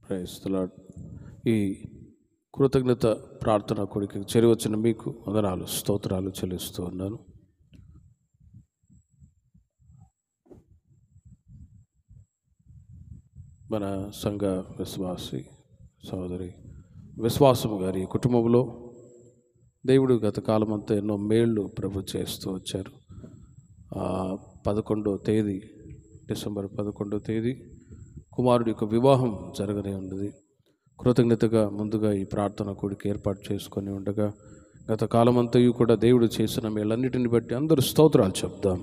Praise the lord. ఈ కృతజ్ఞత ప్రార్థన కొడుకు చేరి వచ్చిన మీకు వందనాలు స్తోత్రాలు చెల్లిస్తూ ఉన్నాను. మన సంఘ విశ్వాసి సోదరి విశ్వాసము గారి కుటుంబంలో దేవుడు గత కాలమంతా ఎన్నో మేళ్ళు ప్రభు చేస్తూ వచ్చారు. 11వ తేదీ డిసెంబర్ 11వ తేదీ కుమారుడి యొక్క వివాహం జరగనే ఉన్నది. కృతజ్ఞతగా ముందుగా ఈ ప్రార్థన కూడికి ఏర్పాటు చేసుకొని ఉండగా గత కాలమంతయు కూడా దేవుడు చేసిన మేలన్నిటిని బట్టి అందరూ స్తోత్రాలు చెప్దాం.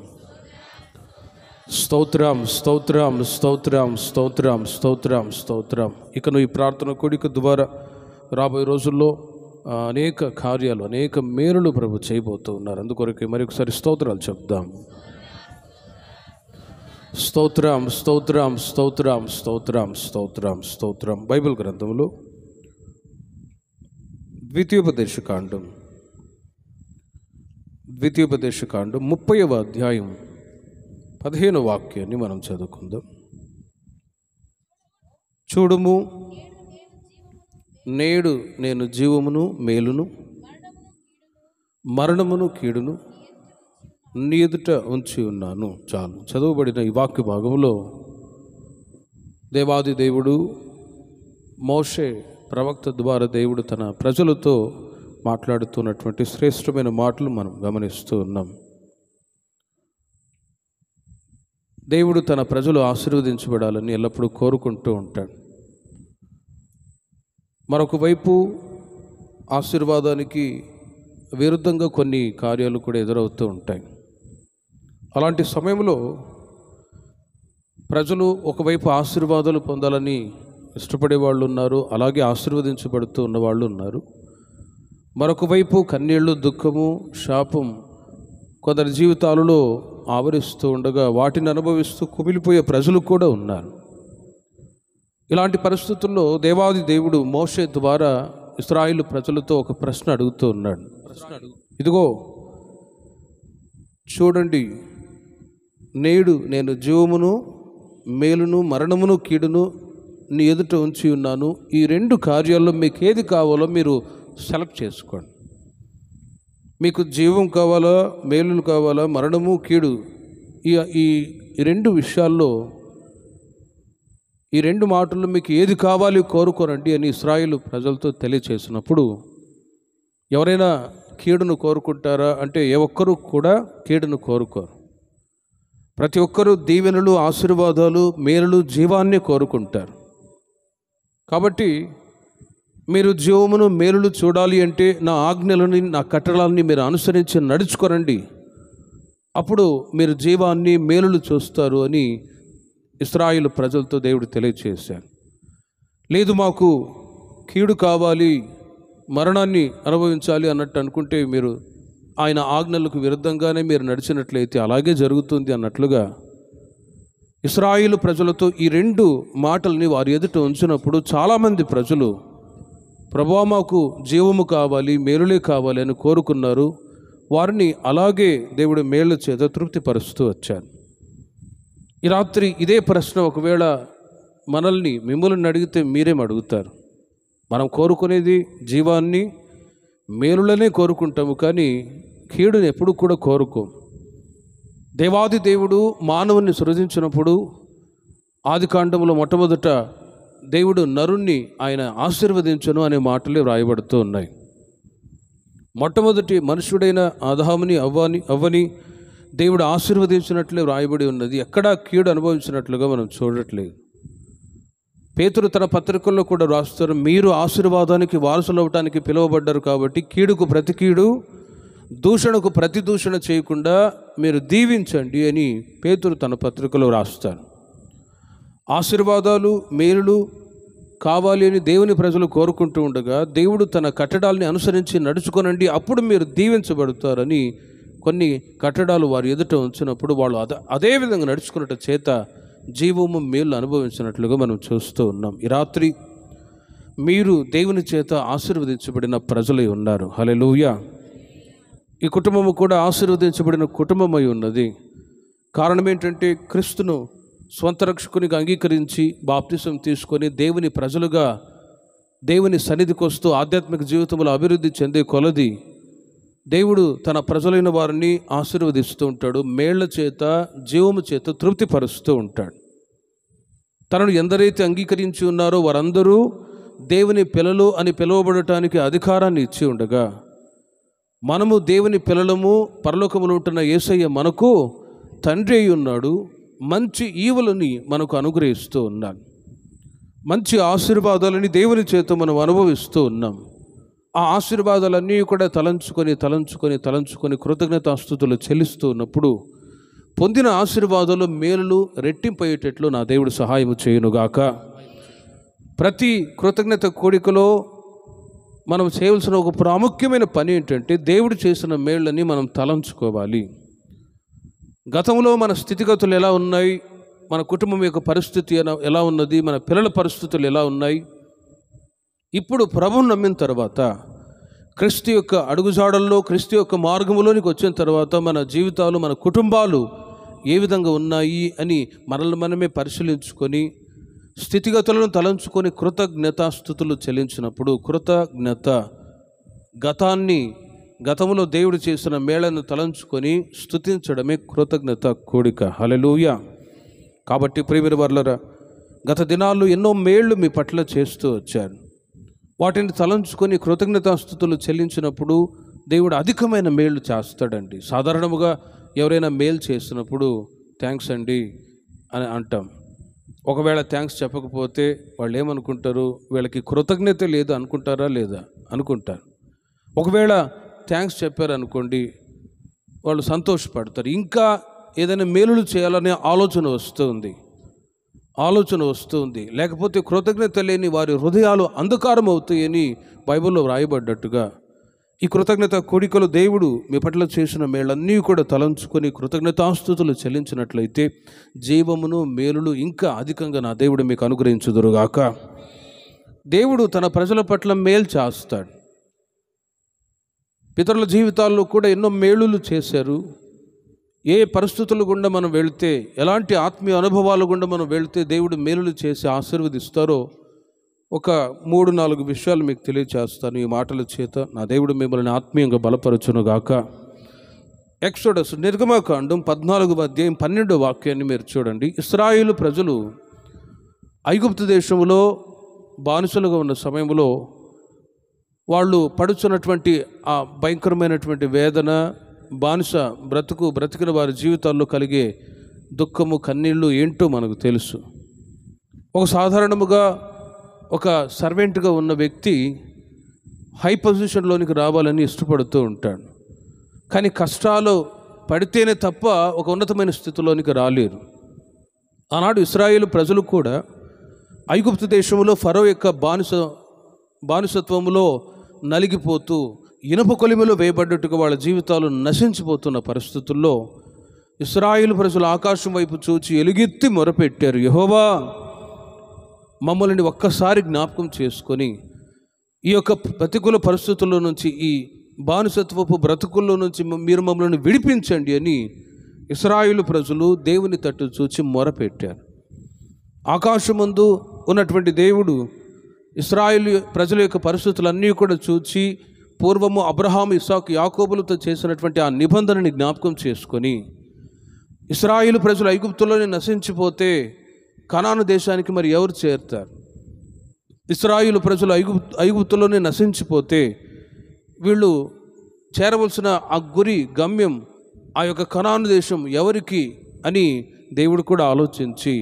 స్తోత్రం స్తోత్రం స్తోత్రం స్తోత్రం స్తోత్రం స్తోత్రం. ఇకను ఈ ప్రార్థన కూడిక ద్వారా రాబోయే రోజుల్లో అనేక కార్యాలు అనేక మేలులు ప్రభు చేయబోతూ ఉన్నారు. అందుకొరకు మరొకసారి స్తోత్రాలు చెప్దాం. స్తోత్రం స్తోత్రం స్తోత్రం స్తోత్రం స్తోత్రం స్తోత్రం. బైబిల్ గ్రంథంలో ద్వితీయోపదేశకాండం 30వ అధ్యాయం 15వ వాక్యాన్ని మనం చదువుకుందాం. చూడుము, నేడు నేను జీవమును మేలును మరణమును కీడును నీ ఎదుట ఉంచి ఉన్నాను. చాలు. చదువుబడిన ఈ వాక్య భాగంలో దేవాది దేవుడు మోషే ప్రవక్త ద్వారా దేవుడు తన ప్రజలతో మాట్లాడుతున్నటువంటి శ్రేష్టమైన మాటలు మనం గమనిస్తూ ఉన్నాం. దేవుడు తన ప్రజలు ఆశీర్వదించబడాలని ఎల్లప్పుడూ కోరుకుంటూ ఉంటాడు. మరొక వైపు ఆశీర్వాదానికి విరుద్ధంగా కొన్ని కార్యాలు కూడా ఎదురవుతూ ఉంటాయి. అలాంటి సమయంలో ప్రజలు ఒకవైపు ఆశీర్వాదాలు పొందాలని ఇష్టపడే వాళ్ళు ఉన్నారు, అలాగే ఆశీర్వదించబడుతూ ఉన్నవాళ్ళు ఉన్నారు. మరొక వైపు కన్నీళ్ళు, దుఃఖము, శాపం కొందరి జీవితాలలో ఆవరిస్తూ ఉండగా వాటిని అనుభవిస్తూ కుమిలిపోయే ప్రజలు కూడా ఉన్నారు. ఇలాంటి పరిస్థితుల్లో దేవాది దేవుడు మోషే ద్వారా ఇశ్రాయేలు ప్రజలతో ఒక ప్రశ్న అడుగుతూ ఉన్నాడు. ఇదిగో చూడండి, నేడు నేను జీవమును మేలును మరణమును కీడును నీ ఎదుట ఉంచి ఉన్నాను. ఈ రెండు కార్యాల్లో మీకు ఏది కావాలో మీరు సెలెక్ట్ చేసుకోండి. మీకు జీవం కావాలా, మేలులు కావాలా, మరణము కీడు, ఈ రెండు విషయాల్లో ఈ రెండు మాటల్లో మీకు ఏది కావాలి కోరుకోరండి అని ఇశ్రాయేలు ప్రజలతో తెలియచేసినప్పుడు ఎవరైనా కీడును కోరుకుంటారా అంటే ఏ ఒక్కరూ కూడా కీడును కోరుకోరు. ప్రతి ఒక్కరూ దీవెనలు, ఆశీర్వాదాలు, మేలులు, జీవాన్ని కోరుకుంటారు. కాబట్టి మీరు జీవమును మేలులు చూడాలి అంటే నా ఆజ్ఞలని, నా కట్టడాలని మీరు అనుసరించి నడుచుకోరండి, అప్పుడు మీరు జీవాన్ని మేలులు చూస్తారు అని ఇశ్రాయేలు ప్రజలతో దేవుడు తెలియచేశారు. లేదు మాకు కీడు కావాలి, మరణాన్ని అనుభవించాలి అన్నట్టు అనుకుంటే మీరు ఆయన ఆజ్ఞలకు విరుద్ధంగానే మీరు నడిచినట్లయితే అలాగే జరుగుతుంది అన్నట్లుగా ఇశ్రాయేలు ప్రజలతో ఈ రెండు మాటల్ని వారి ఎదుట ఉంచినప్పుడు చాలామంది ప్రజలు ప్రభువా మాకు జీవము కావాలి, మేలులే కావాలి అని కోరుకున్నారు. వారిని అలాగే దేవుడు మేళ్ళ చేత తృప్తిపరుస్తూ వచ్చారు. ఈ రాత్రి ఇదే ప్రశ్న ఒకవేళ మిమ్మల్ని అడిగితే మీరేం అడుగుతారు? మనం కోరుకునేది జీవాన్ని, మేలులనే కోరుకుంటాము, కానీ కీడుని ఎప్పుడు కూడా కోరుకోం. దేవాది దేవుడు మానవుని సృజించినప్పుడు ఆది కాండంలో మొట్టమొదట దేవుడు నరుణ్ణి ఆయన ఆశీర్వదించను అనే మాటలే వ్రాయబడుతూ ఉన్నాయి. మొట్టమొదటి మనుషుడైన ఆదాముని అవ్వని దేవుడు ఆశీర్వదించినట్లే వ్రాయబడి ఉన్నది. ఎక్కడా కీడు అనుభవించినట్లుగా మనం చూడట్లేదు. పేతురు తన పత్రికల్లో కూడా రాస్తారు, మీరు ఆశీర్వాదానికి వారసులు అవటానికి పిలువబడ్డారు కాబట్టి కీడుకు ప్రతి కీడు, దూషణకు ప్రతి దూషణ చేయకుండా మీరు దీవించండి అని పేతురు తన పత్రికలో రాస్తారు. ఆశీర్వాదాలు, మేలులు కావాలి అని దేవుని ప్రజలు కోరుకుంటూ ఉండగా దేవుడు తన కట్టడాలని అనుసరించి నడుచుకోనండి, అప్పుడు మీరు దీవించబడతారని కొన్ని కట్టడాలు వారి ఎదుట ఉంచినప్పుడు వాళ్ళు అదే విధంగా నడుచుకున్నట్టు చేత జీవము మేలు అనుభవించినట్లుగా మనం చూస్తూ ఉన్నాం. ఈ రాత్రి మీరు దేవుని చేత ఆశీర్వదించబడిన ప్రజలై ఉన్నారు. హల్లెలూయా. ఈ కుటుంబము కూడా ఆశీర్వదించబడిన కుటుంబమై ఉన్నది. కారణం ఏంటంటే క్రీస్తును స్వంత రక్షకునిగా అంగీకరించి బాప్తిసం తీసుకొని దేవుని ప్రజలుగా దేవుని సన్నిధికి వస్తూ ఆధ్యాత్మిక జీవితంలో అభివృద్ధి చెందే కొలది దేవుడు తన ప్రజలైన వారిని ఆశీర్వదిస్తూ ఉంటాడు. మేళ్ల చేత, జీవము చేత తృప్తిపరుస్తూ ఉంటాడు. తనను ఎందరైతే అంగీకరించి ఉన్నారో వారందరూ దేవుని పిల్లలు అని పిలువబడటానికి అధికారాన్ని ఇచ్చి ఉండగా, మనము దేవుని పిల్లలము, పరలోకములో ఉంటున్న యేసయ్య మనకు తండ్రి అయి ఉన్నాడు. మంచి ఈవులని మనకు అనుగ్రహిస్తూ ఉన్నాడు. మంచి ఆశీర్వాదాలని దేవుని చేత మనం అనుభవిస్తూ ఉన్నాం. ఆ ఆశీర్వాదాలన్నీ కూడా తలంచుకొని కృతజ్ఞతాస్తుతులు చెల్లిస్తూ ఉన్నప్పుడు పొందిన ఆశీర్వాదాలు మేలులు రెట్టింపయ్యేటట్లు నా దేవుడు సహాయము చేయునుగాక. ప్రతి కృతజ్ఞత కోడికలో మనం చేయవలసిన ఒక ప్రాముఖ్యమైన పని ఏంటంటే దేవుడు చేసిన మేళ్ళని మనం తలంచుకోవాలి. గతంలో మన స్థితిగతులు ఎలా ఉన్నాయి, మన కుటుంబం యొక్క పరిస్థితి ఎలా ఉన్నది, మన పిల్లల పరిస్థితులు ఎలా ఉన్నాయి. ఇప్పుడు ప్రభువును నమ్మిన తర్వాత, క్రీస్తు యొక్క అడుగుజాడల్లో, క్రీస్తు యొక్క మార్గంలోనికి వచ్చిన తర్వాత మన జీవితాలు, మన కుటుంబాలు ఏ విధంగా ఉన్నాయి అని మనల్ని మనమే పరిశీలించుకొని స్థితిగతులను తలంచుకొని కృతజ్ఞతాస్తుతులు చెల్లించినప్పుడు, గతంలో దేవుడు చేసిన మేళను తలంచుకొని స్తుతించడమే కృతజ్ఞత కూడిక. హల్లెలూయా. కాబట్టి ప్రియమైన వారలారా, గత దినాల్లో ఎన్నో మేళ్ళు మీ పట్ల చేస్తూ వచ్చారు. వాటిని తలంచుకొని కృతజ్ఞతాస్తుతులు చెల్లించినప్పుడు దేవుడు అధికమైన మేళ్ళు చేస్తాడండి. సాధారణముగా ఎవరైనా మేలు చేసినప్పుడు థ్యాంక్స్ అండి అని అంటాం. ఒకవేళ థ్యాంక్స్ చెప్పకపోతే వాళ్ళు ఏమనుకుంటారు, వీళ్ళకి కృతజ్ఞత లేదు అనుకుంటారా? లేదా అనుకుంటారు. ఒకవేళ థ్యాంక్స్ చెప్పారనుకోండి, వాళ్ళు సంతోషపడతారు. ఇంకా ఏదైనా మేలులు చేయాలనే ఆలోచన వస్తుంది. లేకపోతే కృతజ్ఞత లేని వారి హృదయాలు అంధకారం అవుతాయని బైబిల్లో వ్రాయబడ్డట్టుగా ఈ కృతజ్ఞత కోడికలు దేవుడు మీ పట్ల చేసిన మేళ్ళన్నీ కూడా తలంచుకొని కృతజ్ఞతాస్తుతులు చెల్లించినట్లయితే జీవమును, మేలులు ఇంకా అధికంగా నా దేవుడు మీకు అనుగ్రహించుదురుగాక. దేవుడు తన ప్రజల పట్ల మేలు చేస్తాడు. పితరుల జీవితాల్లో కూడా ఎన్నో మేలులు చేశారు. ఏ పరిస్థితుల గుండా మనం వెళితే, ఎలాంటి ఆత్మీయ అనుభవాల గుండా మనం వెళితే దేవుడు మేలులు చేసి ఆశీర్వదిస్తారో ఒక 3-4 విషయాలు మీకు తెలియచేస్తాను. ఈ మాటల చేత నా దేవుడు మిమ్మల్ని ఆత్మీయంగా బలపరచునుగాక. ఎక్సోడస్, నిర్గమకాండం 14వ అధ్యాయం 12వ వాక్యాన్ని మీరు చూడండి. ఇశ్రాయేలు ప్రజలు ఐగుప్తు దేశంలో బానిసలుగా ఉన్న సమయంలో వాళ్ళు పడుచున్నటువంటి ఆ భయంకరమైనటువంటి వేదన, బ్రతికిన వారి జీవితాల్లో కలిగే దుఃఖము, కన్నీళ్ళు ఏంటో మనకు తెలుసు. సాధారణముగా ఒక సర్వెంట్గా ఉన్న వ్యక్తి హై పొజిషన్లోనికి రావాలని ఇష్టపడుతూ ఉంటాడు. కానీ కష్టాలు పడితేనే తప్ప ఒక ఉన్నతమైన స్థితిలోనికి రాలేరు. ఆనాడు ఇశ్రాయేలు ప్రజలు కూడా ఐగుప్తు దేశంలో ఫరో యొక్క బానిసత్వంలో నలిగిపోతూ ఇనుప కొలిమిలో వేయబడ్డట్టుగా వాళ్ళ జీవితాలు నశించిపోతున్న పరిస్థితుల్లో ఇశ్రాయేలు ప్రజలు ఆకాశం వైపు చూచి ఎలుగెత్తి మొరపెట్టారు, యెహోవా మమ్మల్ని ఒక్కసారి జ్ఞాపకం చేసుకొని ఈ యొక్క ప్రతికూల పరిస్థితుల్లో నుంచి, ఈ బానిసత్వపు బ్రతుకుల్లో నుంచి మీరు మమ్మల్ని విడిపించండి అని ఇశ్రాయేలు ప్రజలు దేవుని తట్టు చూచి మొరపెట్టారు. ఆకాశమందు ఉన్నటువంటి దేవుడు ఇశ్రాయేలు ప్రజల యొక్క పరిస్థితులన్నీ కూడా చూచి పూర్వము అబ్రహాము, ఇస్సాకు, యాకోబులతో చేసినటువంటి ఆ నిబంధనని జ్ఞాపకం చేసుకొని, ఇశ్రాయేలు ప్రజలు ఐగుప్తులోనే నశించిపోతే కనాను దేశానికి మరి ఎవరు చేరుతారు? ఇశ్రాయేలు ప్రజలు ఐగుప్తులోనే నశించిపోతే వీళ్ళు చేరవలసిన ఆ గురి, గమ్యం, ఆ యొక్క కనాను దేశం ఎవరికి అని దేవుడు కూడా ఆలోచించి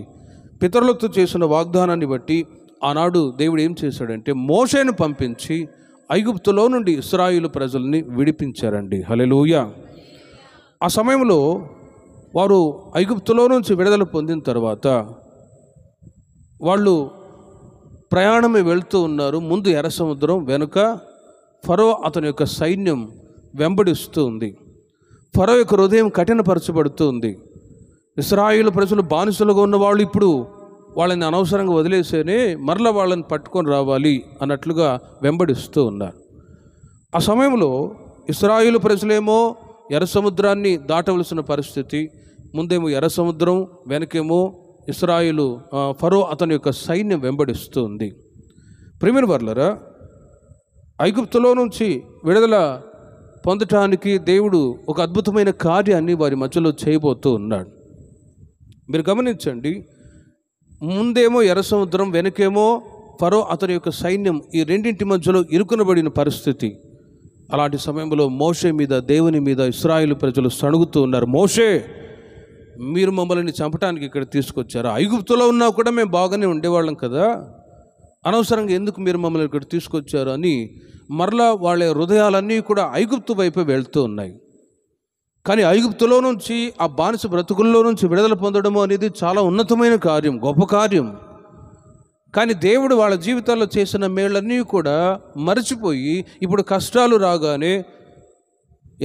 పితరులతో చేసిన వాగ్దానాన్ని బట్టి ఆనాడు దేవుడు ఏం చేశాడంటే మోషేను పంపించి ఐగుప్తులో నుండి ఇశ్రాయేలు ప్రజల్ని విడిపించారండి. హల్లెలూయా. ఆ సమయంలో వారు ఐగుప్తులో నుంచి విడుదల పొందిన తర్వాత వాళ్ళు ప్రయాణమే వెళ్తూ ఉన్నారు. ముందు ఎర్ర సముద్రం, వెనుక ఫరో అతని యొక్క సైన్యం వెంబడిస్తూ ఉంది. ఫరో యొక్క హృదయం కఠినపరచబడుతూ ఉంది. ఇశ్రాయేలు ప్రజలు బానిసలుగా ఉన్నవాళ్ళు ఇప్పుడు వాళ్ళని అనవసరంగా వదిలేసేనే మరలా వాళ్ళని పట్టుకొని రావాలి అన్నట్లుగా వెంబడిస్తూ ఉన్నారు. ఆ సమయంలో ఇశ్రాయేలు ప్రజలేమో ఎర్ర సముద్రాన్ని దాటవలసిన పరిస్థితి. ముందేమో ఎర్ర సముద్రం, వెనకేమో ఇశ్రాయేలు ఫరో అతని యొక్క సైన్యం వెంబడిస్తూ ఉంది. ప్రియమైన వారలారా, ఐగుప్తులో నుంచి విడుదల పొందటానికి దేవుడు ఒక అద్భుతమైన కార్యాన్ని వారి మధ్యలో చేయబోతూ ఉన్నాడు. మీరు గమనించండి, ముందేమో ఎర్ర సముద్రం, వెనకేమో ఫరో అతని యొక్క సైన్యం, ఈ రెండింటి మధ్యలో ఇరుకునబడిన పరిస్థితి. అలాంటి సమయంలో మోషే మీద, దేవుని మీద ఇశ్రాయేలు ప్రజలు సణుగుతూ ఉన్నారు. మోషే, మీరు మమ్మల్ని చంపడానికి ఇక్కడ తీసుకొచ్చారు. ఐగుప్తులో ఉన్నా కూడా మేము బాగానే ఉండేవాళ్ళం కదా, అనవసరంగా ఎందుకు మీరు మమ్మల్ని ఇక్కడ తీసుకొచ్చారు అని మరలా వాళ్ళ హృదయాలన్నీ కూడా ఐగుప్తు వైపు వెళ్తూ ఉన్నాయి. కానీ ఐగుప్తులో నుంచి, ఆ బానిస బ్రతుకుల్లో నుంచి విడుదల పొందడము అనేది చాలా ఉన్నతమైన కార్యం, గొప్ప కార్యం. కానీ దేవుడు వాళ్ళ జీవితాల్లో చేసిన మేళ్ళన్నీ కూడా మరచిపోయి, ఇప్పుడు కష్టాలు రాగానే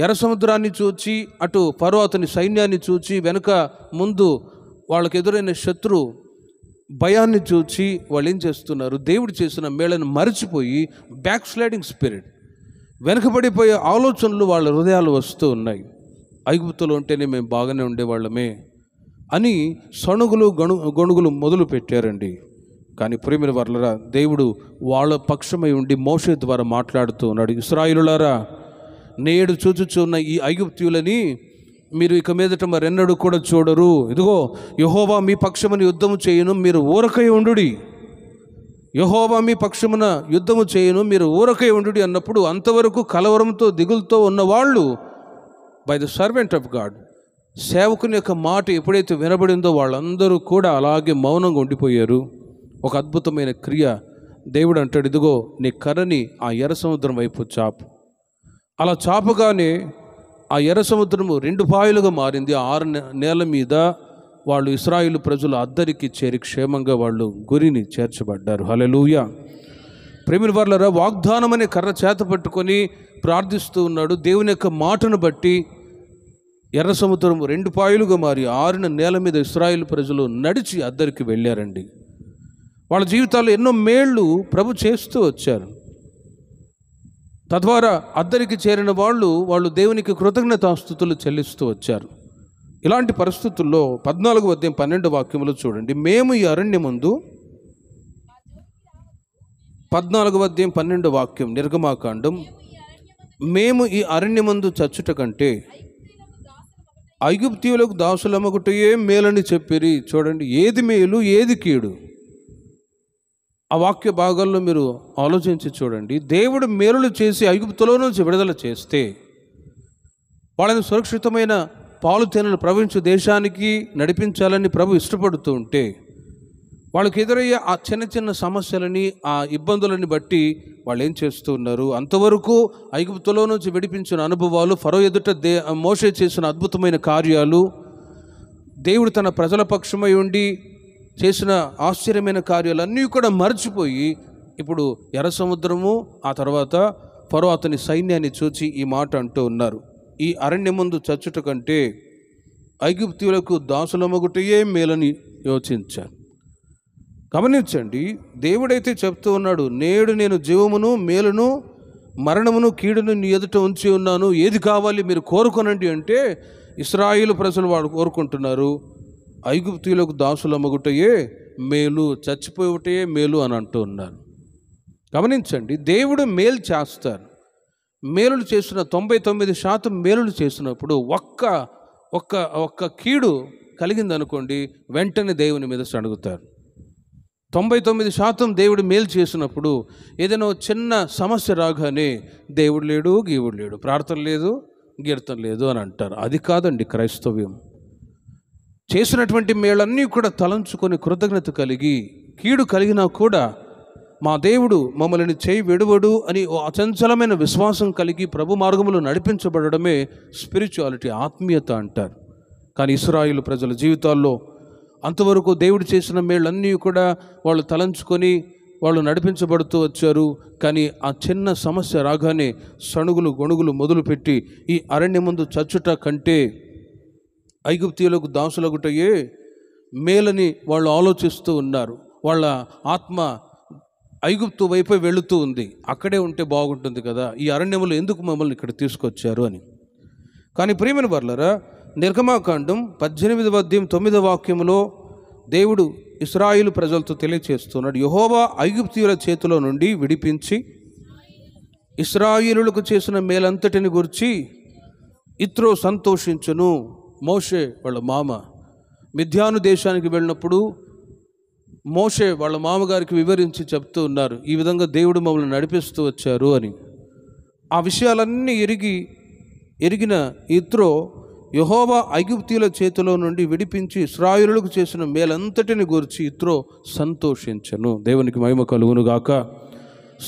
ఎర్ర సముద్రాన్ని చూచి, అటు ఫరో అతని సైన్యాన్ని చూచి, వెనుక ముందు వాళ్ళకి ఎదురైన శత్రు భయాన్ని చూచి వాళ్ళు ఏం చేస్తున్నారు, దేవుడు చేసిన మేళ్ళను మరచిపోయి బ్యాక్ స్లైడింగ్ స్పిరిట్, వెనుకబడిపోయే ఆలోచనలు వాళ్ళ హృదయాలు వస్తూ ఉన్నాయి. ఐగుప్తులో ఉంటేనే మేము బాగానే ఉండేవాళ్ళమే అని సణుగులు గొణుగులు మొదలు పెట్టారండి. కానీ ప్రియమైన వారలారా, దేవుడు వాళ్ళ పక్షమై ఉండి మోషే ద్వారా మాట్లాడుతూ ఉన్నాడు. ఇశ్రాయేలులారా, నేడు చూచుచున్న ఈ ఐగుప్తీయులని మీరు ఇక మీదట మరెన్నడూ కూడా చూడరు. ఇదిగో యెహోవా మీ పక్షమున యుద్ధము చేయును, మీరు ఊరకై ఉండుడి. యెహోవా మీ పక్షమున యుద్ధము చేయును, మీరు ఊరకై ఉండుడి అన్నప్పుడు అంతవరకు కలవరంతో దిగులుతో ఉన్నవాళ్ళు by the servant of God, సేవకుని యొక్క మాట ఎప్పుడైతే వినబడిందో వాళ్ళందరూ కూడా అలాగే మౌనంగా ఉండిపోయారు. ఒక అద్భుతమైన క్రియ. దేవుడు అంటాడు, ఇదిగో నీ కర్రని ఆ ఎర్ర సముద్రం వైపు చాపు. అలా చాపగానే ఆ ఎర్ర సముద్రము 2 పాయలుగా మారింది. 6 నేల మీద వాళ్ళు, ఇశ్రాయేలు ప్రజలు అద్దరికి చేరి క్షేమంగా వాళ్ళు గురిని చేర్చబడ్డారు. హల్లెలూయా. ప్రేమిల వారలారా, వాగ్దానం అనే కర్ర చేత పట్టుకొని ప్రార్థిస్తూ ఉన్నాడు. దేవుని యొక్క మాటను బట్టి ఎర్ర సముద్రం 2 పాయలుగా మారి 6 నేల మీద ఇశ్రాయేలు ప్రజలు నడిచి అద్దరికి వెళ్ళారండి. వాళ్ళ జీవితాల్లో ఎన్నో మేళ్ళు ప్రభు చేస్తూ వచ్చారు. తద్వారా అద్దరికి చేరిన వాళ్ళు దేవునికి కృతజ్ఞతాస్తుతులు చెల్లిస్తూ వచ్చారు. ఇలాంటి పరిస్థితుల్లో 14వ అధ్యాయం 12వ వాక్యంలో చూడండి, మేము ఈ అరణ్యమందు, 14వ అధ్యాయం 12వ వాక్యం నిర్గమాకాండం, మేము ఈ అరణ్యమందు చచ్చుట కంటే ఐగుప్తీయులకు దాసులమగుటయే మేలని చెప్పిరి. చూడండి, ఏది మేలు ఏది కీడు. ఆ వాక్య భాగాల్లో మీరు ఆలోచించి చూడండి. దేవుడు మేలులు చేసి ఐగుప్తులో నుంచి విడుదల చేస్తే, వాళ్ళని సురక్షితమైన పాలు తేనెలు ప్రవహించే దేశానికి నడిపించాలని ప్రభు ఇష్టపడుతూ ఉంటే, వాళ్ళకి ఎదురయ్యే ఆ చిన్న చిన్న సమస్యలని, ఆ ఇబ్బందులని బట్టి వాళ్ళు ఏం చేస్తూ ఉన్నారు, అంతవరకు ఐగుప్తులో నుంచి విడిపించిన అనుభవాలు, ఫరో ఎదుట మోషే చేసిన అద్భుతమైన కార్యాలు, దేవుడు తన ప్రజల పక్షమై ఉండి చేసిన ఆశ్చర్యమైన కార్యాలన్నీ కూడా మర్చిపోయి ఇప్పుడు ఎర్ర సముద్రము, ఆ తర్వాత ఫరో అతని సైన్యాన్ని చూచి ఈ మాట అంటూ ఉన్నారు, ఈ అరణ్యమందు చచ్చుట కంటే ఐగుప్తీయులకు దాసులమగుటయే మేలని యోచించారు. గమనించండి, దేవుడైతే చెప్తూ ఉన్నాడు, నేడు నేను జీవమును మేలును మరణమును కీడును నీ ఎదుట ఉంచి ఉన్నాను, ఏది కావాలి మీరు కోరుకొనండి అంటే ఇశ్రాయేలు ప్రజలు వాడు కోరుకుంటున్నారు, ఐగుప్తీయులకు దాసులమగుటయే మేలు, చచ్చిపోయేటయే మేలు అని అంటూ ఉన్నారు. గమనించండి, దేవుడు మేలు చేస్తారు. మేలులు చేసిన 99% మేలులు చేసినప్పుడు ఒక్క కీడు కలిగిందనుకోండి, వెంటనే దేవుని మీద సణుగుతారు. 99% దేవుడు మేలు చేసినప్పుడు ఏదైనా చిన్న సమస్య రాగానే దేవుడు లేడు, గీవుడు లేడు, ప్రార్థన లేదు, కీర్తన లేదు అని అంటారు. అది కాదండి క్రైస్తవ్యం. చేసినటువంటి మేళ్ళన్నీ కూడా తలంచుకొని కృతజ్ఞత కలిగి, కీడు కలిగినా కూడా మా దేవుడు మమ్మల్ని చేయి విడువడు అని అచంచలమైన విశ్వాసం కలిగి ప్రభు మార్గములో నడిపించబడమే స్పిరిచువాలిటీ, ఆత్మీయత అంటారు. కానీ ఇశ్రాయేలు ప్రజల జీవితాల్లో అంతవరకు దేవుడు చేసిన మేళ్ళన్నీ కూడా వాళ్ళు తలంచుకొని వాళ్ళు నడిపించబడుతూ వచ్చారు. కానీ ఆ చిన్న సమస్య రాగానే సణుగులు గొణుగులు మొదలుపెట్టి ఈ అరణ్యమందు చచ్చుట కంటే ఐగుప్తీయులకు దాసులగుటయే మేలని వాళ్ళు ఆలోచిస్తూ ఉన్నారు. వాళ్ళ ఆత్మ ఐగుప్తు వైపు వెళుతూ ఉంది, అక్కడే ఉంటే బాగుంటుంది కదా, ఈ అరణ్యములు ఎందుకు మమ్మల్ని ఇక్కడ తీసుకొచ్చారు అని. కానీ ప్రియమైన వారలారా, నిర్గమాకాండం 18వ అధ్యాయం 9వ వాక్యంలో దేవుడు ఇశ్రాయేలు ప్రజలతో తెలియచేస్తున్నాడు, యెహోవా ఐగుప్తీయుల చేతిలో నుండి విడిపించి ఇశ్రాయేలులకు చేసిన మేలంతటిని గురించి ఇత్రో సంతోషించును. మోషే వాళ్ళ మామ మిద్యాను దేశానికి వెళ్ళినప్పుడు మోషే వాళ్ళ మామగారికి వివరించి చెప్తూ ఉన్నారు, ఈ విధంగా దేవుడు మమ్మల్ని నడిపిస్తూ వచ్చారు అని. ఆ విషయాలన్నీ ఎరిగిన ఇత్రో యెహోవా ఐగుప్తీయుల చేతిలో నుండి విడిపించి ఇశ్రాయేలులకు చేసిన మేలంతటిని గురించి ఇత్రో సంతోషించను. దేవునికి మహిమ కలుగును గాక.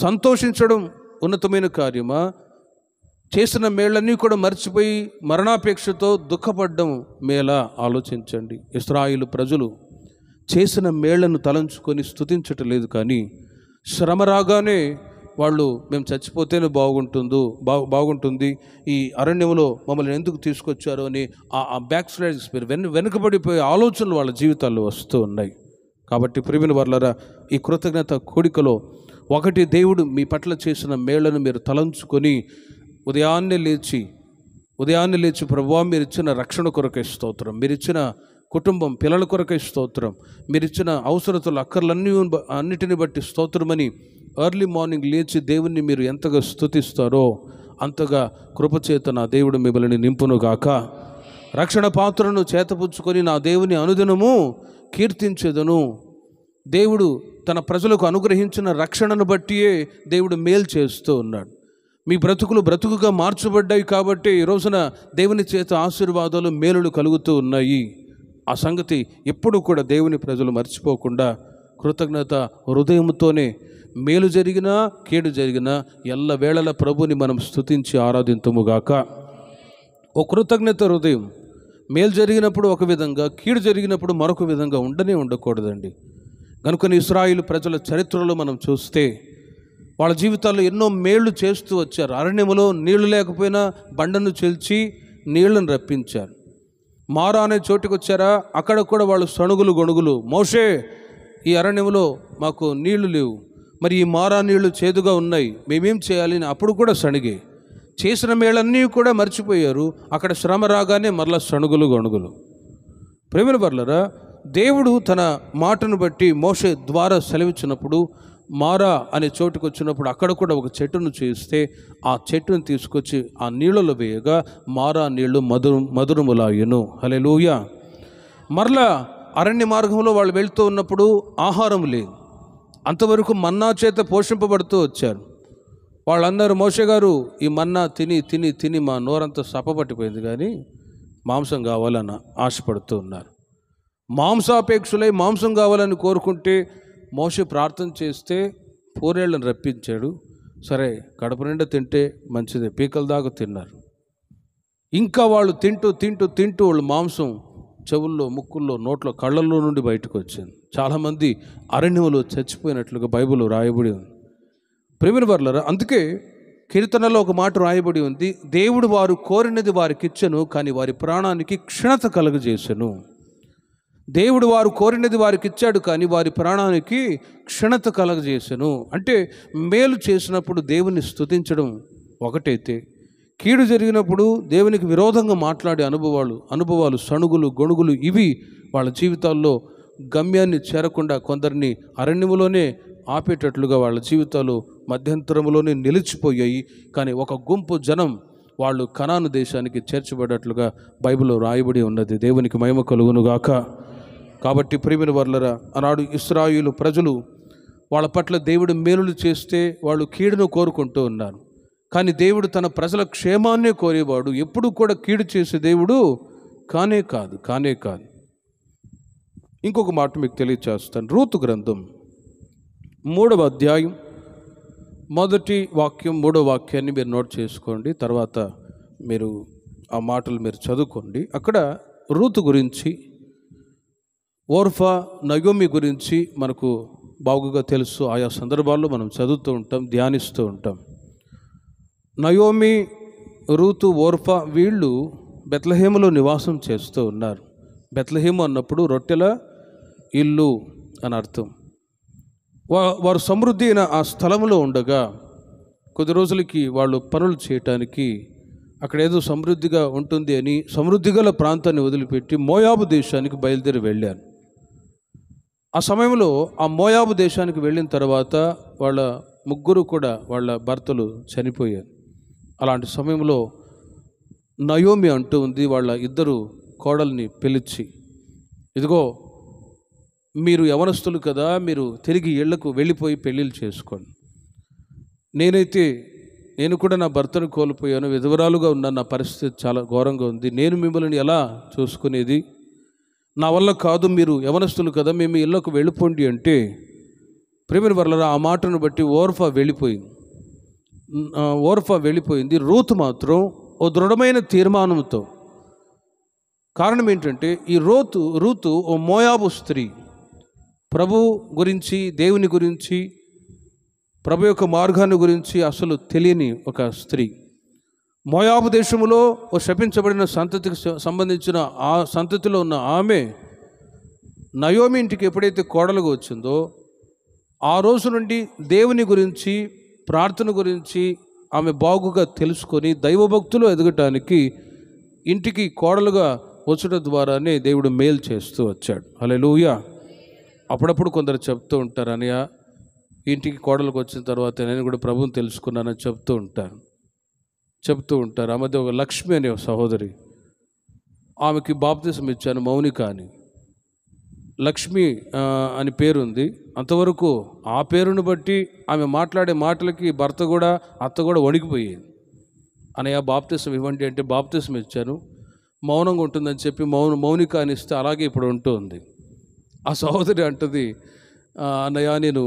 సంతోషించడం ఉన్నతమైన కార్యమా? చేసిన మేళ్ళన్నీ కూడా మర్చిపోయి మరణాపేక్షతో దుఃఖపడ్డం మేలా? ఆలోచించండి. ఇశ్రాయేలు ప్రజలు చేసిన మేళ్లను తలంచుకొని స్తుతించటం లేదు, కానీ శ్రమ రాగానే వాళ్ళు మేము చచ్చిపోతేనే బాగుంటుంది, ఈ అరణ్యంలో మమ్మల్ని ఎందుకు తీసుకొచ్చారు అని ఆ బ్యాక్ స్లైడ్ స్పిరిట్, వెనుకబడిపోయే ఆలోచనలు వాళ్ళ జీవితాల్లో వస్తూ ఉన్నాయి. కాబట్టి ప్రియమైన వారలారా, ఈ కృతజ్ఞత కూడికలో ఒకటి, దేవుడు మీ పట్ల చేసిన మేళ్లను మీరు తలంచుకొని ఉదయాన్నే లేచి ప్రభువా మీరు ఇచ్చిన రక్షణ కొరకై స్తోత్రం, మీరు ఇచ్చిన కుటుంబం పిల్లల కొరకై స్తోత్రం, మీరు ఇచ్చిన అవసరతలు అన్నిటిని బట్టి స్తోత్రమని ఎర్లీ మార్నింగ్ లేచి దేవుణ్ణి మీరు ఎంతగా స్తుతిస్తారో అంతగా కృపచేత నా దేవుడు మిమ్మల్ని నింపునుగాక. రక్షణ పాత్రను చేతపుచ్చుకొని నా దేవుని అనుదినము కీర్తించెదను. దేవుడు తన ప్రజలకు అనుగ్రహించిన రక్షణను బట్టియే దేవుడు మేలు చేస్తూ ఉన్నాడు. మీ బ్రతుకుగా మార్చబడ్డాయి కాబట్టి ఈ రోజున దేవుని చేత ఆశీర్వాదాలు మేలులు కలుగుతూ ఉన్నాయి. ఆ సంగతి ఎప్పుడు కూడా దేవుని ప్రజలు మర్చిపోకుండా కృతజ్ఞత హృదయంతోనే మేలు జరిగినా కీడు జరిగినా ఎల్లవేళల ప్రభుని మనం స్తుతించి ఆరాధింతుముగాక. ఓ కృతజ్ఞత హృదయం మేలు జరిగినప్పుడు ఒక విధంగా, కీడు జరిగినప్పుడు మరొక విధంగా ఉండకూడదండి. కనుక ఇశ్రాయేలు ప్రజల చరిత్రలో మనం చూస్తే వాళ్ళ జీవితాల్లో ఎన్నో మేళ్లు చేస్తూ వచ్చారు. అరణ్యములో నీళ్లు లేకపోయినా బండను చెల్చి నీళ్లను రప్పించారు. మారా అనే చోటుకు వచ్చారా, అక్కడ కూడా వాళ్ళు సణుగులు గొణుగులు, మోషే ఈ అరణ్యంలో మాకు నీళ్లు లేవు, మరి ఈ మారా నీళ్లు చేదుగా ఉన్నాయి, మేమేం చేయాలి అని అప్పుడు కూడా సణిగే. చేసిన మేళ్ళన్నీ కూడా మర్చిపోయారు. అక్కడ శ్రమ రాగానే మరలా సణుగులు గొణుగులు. ప్రేమిల వర్లరా, దేవుడు తన మాటను బట్టి మోషే ద్వారా సెలవిచ్చినప్పుడు మారా అనే చోటుకు వచ్చినప్పుడు అక్కడ కూడా ఒక చెట్టును చేస్తే ఆ చెట్టును తీసుకొచ్చి ఆ నీళ్ళలో వేయగా మారా నీళ్లు మధురములాయెను. హల్లెలూయా. మరలా అరణ్య మార్గంలో వాళ్ళు వెళ్తూ ఉన్నప్పుడు ఆహారం లేదు. అంతవరకు మన్నా చేత పోషింపబడుతూ వచ్చారు. వాళ్ళన్నారు, మోషే గారు ఈ మన్నా తిని మా నోరంతా సప్పపట్టిపోయింది, కానీ మాంసం కావాలని ఆశపడుతూ ఉన్నారు. మాంసాపేక్షులై మాంసం కావాలని కోరుకుంటే మోషే ప్రార్థన చేస్తే పూరేళ్లను రప్పించాడు. సరే, కడుపు నిండా తింటే మంచిదే, పీకల దాకా తిన్నారు. ఇంకా వాళ్ళు తింటూ వాళ్ళు మాంసం చెవుల్లో, ముక్కుల్లో, నోట్లో, కళ్ళల్లో నుండి బయటకు వచ్చింది. చాలామంది అరణ్యంలో చచ్చిపోయినట్లుగా బైబిల్ రాయబడి ఉంది. ప్రియమైన వర్లరా, అందుకే కీర్తనలో ఒక మాట రాయబడి ఉంది, దేవుడు వారు కోరినది వారికి ఇచ్చెను, కానీ వారి ప్రాణానికి క్షీణత కలుగజేసెను. దేవుడు వారు కోరినది వారికి ఇచ్చాడు, కానీ వారి ప్రాణానికి క్షీణత కలగజేసెను. అంటే మేలు చేసినప్పుడు దేవుని స్తుతించడం ఒకటైతే, కీడు జరిగినప్పుడు దేవునికి విరోధంగా మాట్లాడే అనుభవాలు సణుగులు గొణుగులు ఇవి వాళ్ళ జీవితాల్లో గమ్యాన్ని చేరకుండా కొందరిని అరణ్యములోనే ఆపేటట్లుగా వాళ్ళ జీవితాలు మధ్యంతరములోనే నిలిచిపోయాయి. కానీ ఒక గుంపు జనం వాళ్ళు కనాను దేశానికి చేర్చబడేట్లుగా బైబిల్లో రాయబడి ఉన్నది. దేవునికి మహిమ కలుగునుగాక. కాబట్టి ప్రియమైన వర్లరా, ఆనాడు ఇశ్రాయేలు ప్రజలు వాళ్ళ పట్ల దేవుడు మేలులు చేస్తే వాళ్ళు కీడును కోరుకుంటూ ఉన్నారు. కానీ దేవుడు తన ప్రజల క్షేమాన్నే కోరేవాడు, ఎప్పుడూ కూడా కీడు చేసే దేవుడు కానే కాదు. ఇంకొక మాట మీకు తెలియచేస్తాను. రూతు గ్రంథం 3వ అధ్యాయం 1వ వాక్యం 3వ వాక్యాన్ని మీరు నోట్ చేసుకోండి. తర్వాత మీరు ఆ మాటలు మీరు చదువుకోండి. అక్కడ రూతు గురించి, ఓర్ఫా, నయోమి గురించి మనకు బాగుగా తెలుసు. ఆయా సందర్భాల్లో మనం చదువుతూ ఉంటాం, ధ్యానిస్తూ ఉంటాం. నయోమి, రూతు, ఓర్ఫా వీళ్ళు బెత్లెహేములో నివాసం చేస్తూ ఉన్నారు. బెత్లెహేము అన్నప్పుడు రొట్టెల ఇల్లు అని అర్థం. వారు సమృద్ధి అయిన ఆ స్థలంలో ఉండగా కొద్ది రోజులకి వాళ్ళు పనులు చేయటానికి అక్కడ ఏదో సమృద్ధిగా ఉంటుంది అని సమృద్ధి గల ప్రాంతాన్ని వదిలిపెట్టి మోయాబు దేశానికి బయలుదేరి వెళ్ళారు. ఆ సమయంలో ఆ మోయాబు దేశానికి వెళ్ళిన తర్వాత వాళ్ళ ముగ్గురు కూడా వాళ్ళ భర్తలు చనిపోయారు. అలాంటి సమయంలో నయోమి అంటూ ఉంది వాళ్ళ ఇద్దరు కోడల్ని పిలిచి, ఇదిగో మీరు యవనస్తులు కదా, మీరు తిరిగి ఇళ్లకు వెళ్ళిపోయి పెళ్ళిళ్ళు చేసుకోండి. నేను కూడా నా భర్తను కోల్పోయాను, విధవరాలుగా ఉన్న నా పరిస్థితి చాలా ఘోరంగా ఉంది. నేను మిమ్మల్ని ఎలా చూసుకునేది? నా వల్ల కాదు, మీరు యవనస్తులు కదా, మేము ఇళ్లకు వెళ్ళిపోండి అంటే ప్రేమిన వర్లరా ఆ మాటను బట్టి ఓర్ఫా వెళ్ళిపోయింది. రూతు మాత్రం ఓ దృఢమైన తీర్మానంతో, కారణం ఏంటంటే ఈ రూతు ఓ మోయాబు స్త్రీ, ప్రభు గురించి, దేవుని గురించి, ప్రభు యొక్క మార్గాన్ని గురించి అసలు తెలియని ఒక స్త్రీ. మోయాబు దేశంలో ఓ శపించబడిన సంతతికి సంబంధించిన ఆ సంతతిలో ఉన్న ఆమె నయోమి ఇంటికి ఎప్పుడైతే కోడలుగా వచ్చిందో ఆ రోజు నుండి దేవుని గురించి, ప్రార్థన గురించి ఆమె బాగుగా తెలుసుకొని దైవభక్తులు ఎదగటానికి ఇంటికి కోడలుగా వచ్చడం ద్వారానే దేవుడు మేలు చేస్తూ వచ్చాడు. హల్లెలూయా. అప్పుడప్పుడు కొందరు చెప్తూ ఉంటారు, అన్నయ్య ఇంటికి కోడలకు వచ్చిన తర్వాత నేను కూడా ప్రభువుని తెలుసుకున్నానని చెప్తూ ఉంటారు. ఆ మధ్య ఒక లక్ష్మి అనే సహోదరి, ఆమెకి బాప్తిసం ఇచ్చాను, మౌనిక అని. లక్ష్మి అని పేరుంది. అంతవరకు ఆ పేరును బట్టి ఆమె మాట్లాడే మాటలకి అత్త కూడా వణికిపోయేది. అన్నయ్య బాప్తిసం ఇవ్వండి అంటే బాప్తిసం ఇచ్చాను, మౌనంగా ఉంటుందని చెప్పి మౌనిక అని ఇస్తే అలాగే ఇప్పుడు ఉంటుంది. ఆ సహోదరి అంటది, అన్నయ్య నేను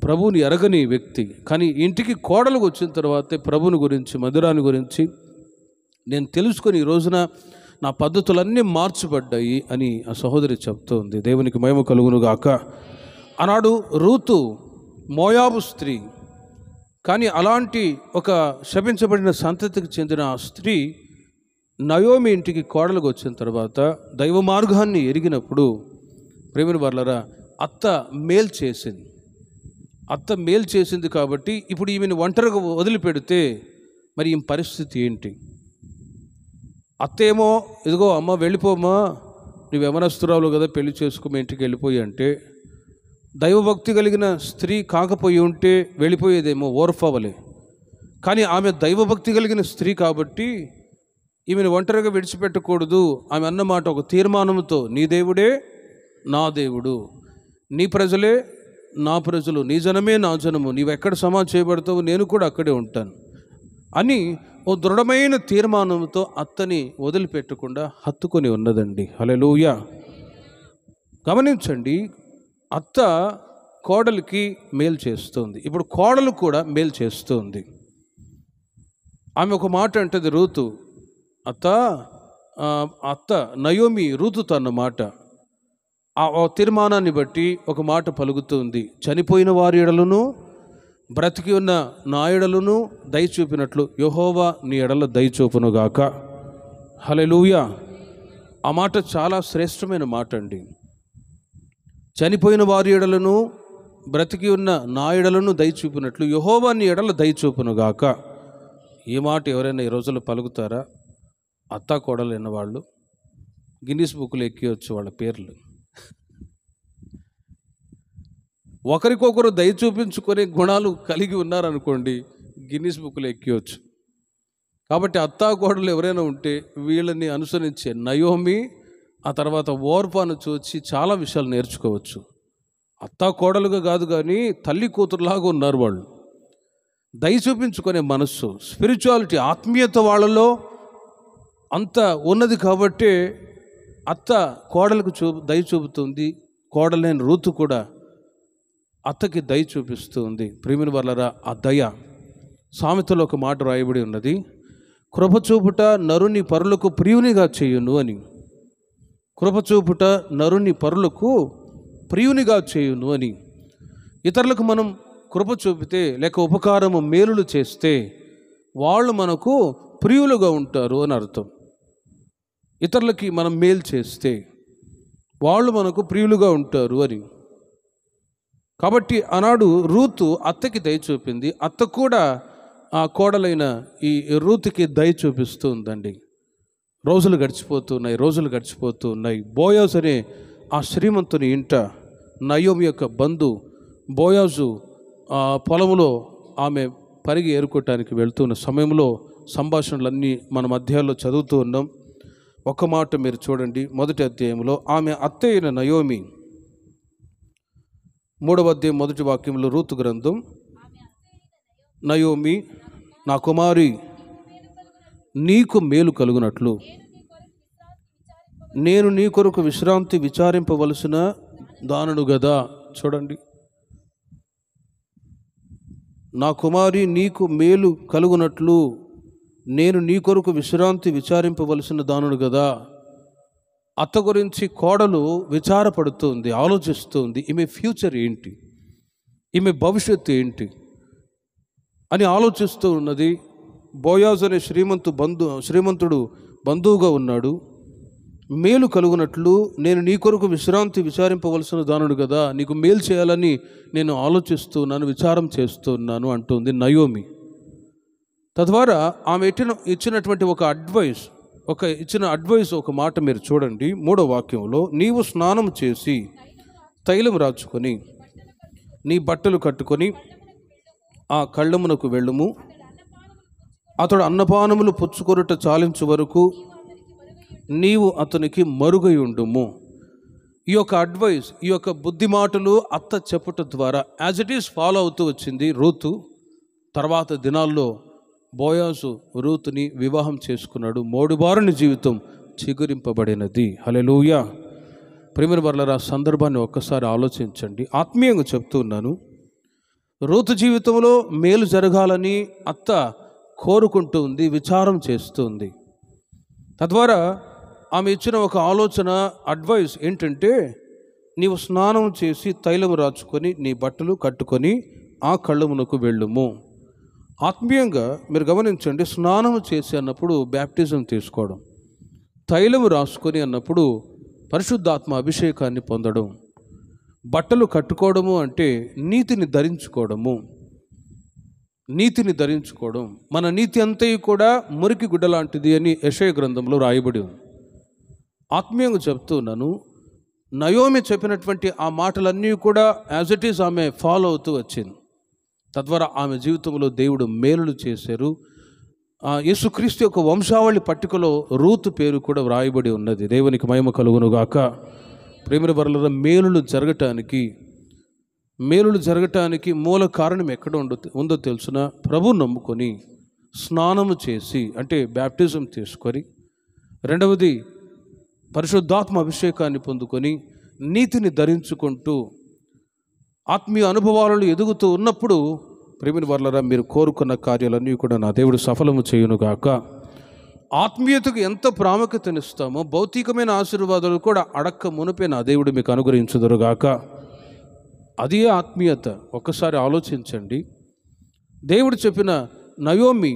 ప్రభువుని ఎరగని వ్యక్తి, కానీ ఇంటికి కోడలకు వచ్చిన తర్వాతే ప్రభుని గురించి, మధురాని గురించి నేను తెలుసుకొని ఈ రోజున నా పద్ధతులన్నీ మార్చబడ్డాయి అని ఆ సహోదరి చెప్తోంది. దేవునికి మహిమ కలుగును గాక. ఆనాడు రూతు మోయాబు స్త్రీ, కానీ అలాంటి ఒక శపించబడిన సంతతికి చెందిన ఆ స్త్రీ నయోమి ఇంటికి కోడలుగా వచ్చిన తర్వాత దైవ మార్గాన్ని ఎరిగినప్పుడు ప్రేమిన వర్లరా అత్త మేలు చేసింది కాబట్టి ఇప్పుడు ఈమెను ఒంటరిగా వదిలిపెడితే మరి ఈ పరిస్థితి ఏంటి? అత్త ఏమో ఇదిగో అమ్మ వెళ్ళిపోమ్మా, నువ్వు యవనస్తురాలు కదా, పెళ్లి చేసుకోమో ఇంటికి వెళ్ళిపోయి అంటే, దైవభక్తి కలిగిన స్త్రీ కాకపోయి ఉంటే వెళ్ళిపోయేదేమో ఓర్ఫవలే. కానీ ఆమె దైవభక్తి కలిగిన స్త్రీ కాబట్టి ఈమెను ఒంటరిగా విడిచిపెట్టకూడదు. ఆమె అన్నమాట ఒక తీర్మానంతో, నీ దేవుడే నా దేవుడు, నీ ప్రజలే నా ప్రజలు, నీ జనమే నా జనము, నీవెక్కడ సమాధి చేయబడతావు నేను కూడా అక్కడే ఉంటాను అని ఓ దృఢమైన తీర్మానంతో అత్తని వదిలిపెట్టకుండా హత్తుకొని ఉన్నదండి. హల్లెలూయా. గమనించండి, అత్త కోడలికి మేలు చేస్తుంది. ఇప్పుడు కోడలు కూడా మేలు చేస్తుంది. ఆమె ఒక మాట అంటది, రూతు అత్త నయోమి రూతుతో అన్న మాట, ఆ తీర్మానాన్ని బట్టి ఒక మాట పలుకుతుంది, చనిపోయిన వారి ఎడలను బ్రతికి ఉన్న నా ఎడలను దయచూపినట్లు యెహోవా నీ ఎడల దయచూపునుగాక. హల్లెలూయా. ఆ మాట చాలా శ్రేష్టమైన మాట అండి. చనిపోయిన వారి ఎడలను బ్రతికి ఉన్న నా ఎడలను దయచూపినట్లు యెహోవా నీ ఎడల దయచూపునుగాక. ఈ మాట ఎవరైనా ఈ రోజుల్లో పలుకుతారా? అత్తా కోడలు విన్నవాళ్ళు గిన్నిస్ బుక్లో ఎక్కివచ్చు వాళ్ళ పేర్లు. ఒకరికొకరు దయ చూపించుకునే గుణాలు కలిగి ఉన్నారనుకోండి, గిన్నిస్ బుక్లో ఎక్కివచ్చు. కాబట్టి అత్తా కోడలు ఎవరైనా ఉంటే వీళ్ళని అనుసరించే నయోమి, ఆ తర్వాత ఓర్పాను చూసి చాలా విషయాలు నేర్చుకోవచ్చు. అత్తా కోడలుగా కాదు కానీ తల్లి కూతురులాగా ఉన్నారు వాళ్ళు. దయ చూపించుకునే మనస్సు, స్పిరిచువాలిటీ, ఆత్మీయత వాళ్ళలో అంత ఉన్నది కాబట్టి అత్త కోడలకు దయ చూపుతుంది. కోడలైన రూతు కూడా అత్తకి దయ చూపిస్తుంది. ప్రియమైన వాళ్ళరా, ఆ దయ, సామెతలో ఒక మాట రాయబడి ఉన్నది, కృపచూపుట నరుని పరులకు ప్రియునిగా చేయును అని. కృపచూపుట నరుని పరులకు ప్రియునిగా చేయును అని. ఇతరులకు మనం కృప చూపితే లేక ఉపకారము మేలులు చేస్తే వాళ్ళు మనకు ప్రియులుగా ఉంటారు అని అర్థం. ఇతరులకి మనం మేలు చేస్తే వాళ్ళు మనకు ప్రియులుగా ఉంటారు అని. కాబట్టి ఆనాడు రూతు అత్తకి దయ చూపింది. అత్త కూడా ఆ కోడలైన ఈ రూతుకి దయ చూపిస్తూ ఉందండి. రోజులు గడిచిపోతూ ఉన్నాయి. బోయస్ అనే ఆ శ్రీమంతుని ఇంట నయోమి యొక్క బంధు బోయాజు పొలంలో ఆమె పరిగి ఏరుకోవటానికి వెళ్తున్న సమయంలో సంభాషణలన్నీ మనం అధ్యాయంలో చదువుతూ ఉన్నాం. ఒక మాట మీరు చూడండి, మొదటి అధ్యాయంలో ఆమె అత్త అయిన నయోమి, 3వ అధ్యాయం మొదటి వాక్యంలో రూతు గ్రంథం, నయోమి నా కుమారి నీకు మేలు కలుగునట్లు నేను నీ కొరకు విశ్రాంతి విచారింపవలసిన దానను గదా. చూడండి, నా కుమారి నీకు మేలు కలుగునట్లు నేను నీ కొరకు విశ్రాంతి విచారింపవలసిన దానుడు కదా. అత్త గురించి కోడలు విచారపడుతుంది, ఆలోచిస్తుంది. ఈమె ఫ్యూచర్ ఏంటి, ఈమె భవిష్యత్తు ఏంటి అని ఆలోచిస్తూ ఉన్నది. బోయాజు అనే శ్రీమంతుడు బంధువుగా ఉన్నాడు. మేలు కలుగునట్లు నేను నీ కొరకు విశ్రాంతి విచారింపవలసిన దానుడు కదా, నీకు మేలు చేయాలని నేను ఆలోచిస్తున్నాను, విచారం చేస్తున్నాను అంటుంది నయోమి. తద్వారా ఆమె ఇచ్చినటువంటి ఇచ్చిన అడ్వైస్ ఒక మాట మీరు చూడండి. 3వ వాక్యంలో, నీవు స్నానం చేసి తైలం రాచుకొని నీ బట్టలు కట్టుకొని ఆ కళ్ళమునకు వెళ్ళుము, అతడు అన్నపానములు పుచ్చుకొనుట చాలించు వరకు నీవు అతనికి మరుగై ఉండుము. ఈ యొక్క అడ్వైస్, ఈ యొక్క బుద్ధి మాటలు అత్త చెప్పుట ద్వారా యాజ్ ఇట్ ఈస్ ఫాలో అవుతూ వచ్చింది రూతు. తర్వాత దినాల్లో బోయాజు రూతుని వివాహం చేసుకున్నాడు. మోడుబారుని జీవితం చిగురింపబడినది. హల్లెలూయా. ప్రియమైన వారలారా, సందర్భాన్ని ఒక్కసారి ఆలోచించండి. ఆత్మీయంగా చెప్తున్నాను, రూతు జీవితంలో మేలు జరగాలని అత్త కోరుకుంటుంది, విచారం చేస్తుంది. తద్వారా ఆమె ఇచ్చిన ఒక ఆలోచన, అడ్వైస్ ఏంటంటే, నీవు స్నానం చేసి తైలం రాచుకొని నీ బట్టలు కట్టుకొని ఆ కళ్ళమునకు వెళ్ళుము. ఆత్మీయంగా మీరు గమనించండి, స్నానం చేసి అన్నప్పుడు బ్యాప్టిజం తీసుకోవడం, తైలము రాసుకొని అన్నప్పుడు పరిశుద్ధాత్మ అభిషేకాన్ని పొందడం, బట్టలు కట్టుకోవడము అంటే నీతిని ధరించుకోవడం. మన నీతి అంతయు కూడా మురికి గుడ్డ లాంటిది అని యెషయా గ్రంథంలో రాయబడి ఉంది. ఆత్మీయంగా చెప్తున్నాను, నయోమి చెప్పినటువంటి ఆ మాటలన్నీ కూడా యాజ్ ఇట్ ఈస్ ఆమె ఫాలో అవుతూ వచ్చింది. తద్వారా ఆమె జీవితంలో దేవుడు మేలులు చేశారు. యేసుక్రీస్తు యొక్క వంశావళి పట్టికలో రూతు పేరు కూడా వ్రాయబడి ఉన్నది. దేవునికి మహిమ కలుగునుగాక. ప్రేమ వరల మేలులు జరగటానికి మూల కారణం ఎక్కడ ఉందో తెలుసునా? ప్రభు నమ్ముకొని స్నానము చేసి, అంటే బ్యాప్టిజం తీసుకొని, రెండవది పరిశుద్ధాత్మ అభిషేకాన్ని పొందుకొని నీతిని ధరించుకుంటూ ఆత్మీయ అనుభవాలను ఎదుగుతూ ఉన్నప్పుడు ప్రేమిని వర్లరా, మీరు కోరుకున్న కార్యాలన్నీ కూడా నా దేవుడు సఫలము చేయునుగాక. ఆత్మీయతకు ఎంత ప్రాముఖ్యతనిస్తామో భౌతికమైన ఆశీర్వాదాలు కూడా అడక్క మునిపే నా దేవుడు మీకు అనుగ్రహించుదురుగాక. అదే ఆత్మీయత. ఒక్కసారి ఆలోచించండి. దేవుడు చెప్పిన నయోమి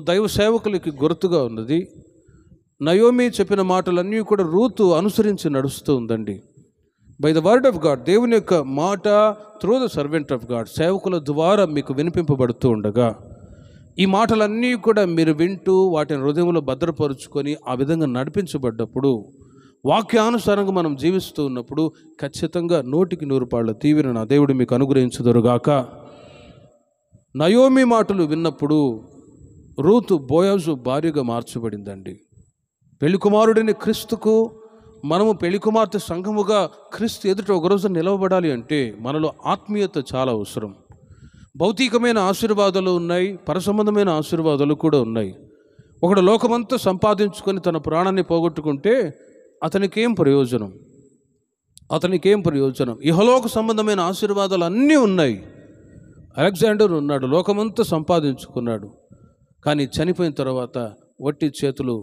దైవ సేవకులకి గుర్తుగా ఉన్నది. నయోమి చెప్పిన మాటలన్నీ కూడా రూతు అనుసరించి నడుస్తూ ఉందండి. By the word of God, దేవుని యొక్క మాట through the servant of God, సేవకుల ద్వారా మీకు వినిపింపబడుతూ ఉండగా ఈ మాటలన్నీ కూడా మీరు వింటూ వాటిని హృదయంలో భద్రపరుచుకొని ఆ విధంగా నడిపించబడ్డప్పుడు, వాక్యానుసారంగా మనం జీవిస్తూ ఉన్నప్పుడు ఖచ్చితంగా 100% దీవెన నా దేవుడు మీకు అనుగ్రహించుదురుగాక. నయోమి మాటలు విన్నప్పుడు రూతు బోయాజు భార్యగా మార్చబడిందండి. పెళ్లి కుమారుడిని క్రీస్తుకు మనము పెళ్లి కుమార్తె సంఘముగా క్రీస్తు ఎదుట ఒకరోజు నిలవబడాలి అంటే మనలో ఆత్మీయత చాలా అవసరం. భౌతికమైన ఆశీర్వాదాలు ఉన్నాయి, పరసంబంధమైన ఆశీర్వాదాలు కూడా ఉన్నాయి. ఒకడు లోకమంతా సంపాదించుకొని తన ప్రాణాన్ని పోగొట్టుకుంటే అతనికేం ప్రయోజనం? ఇహలోక సంబంధమైన ఆశీర్వాదాలు అన్నీ ఉన్నాయి. అలెగ్జాండర్ ఉన్నాడు, లోకమంతా సంపాదించుకున్నాడు, కానీ చనిపోయిన తర్వాత వట్టి చేతులు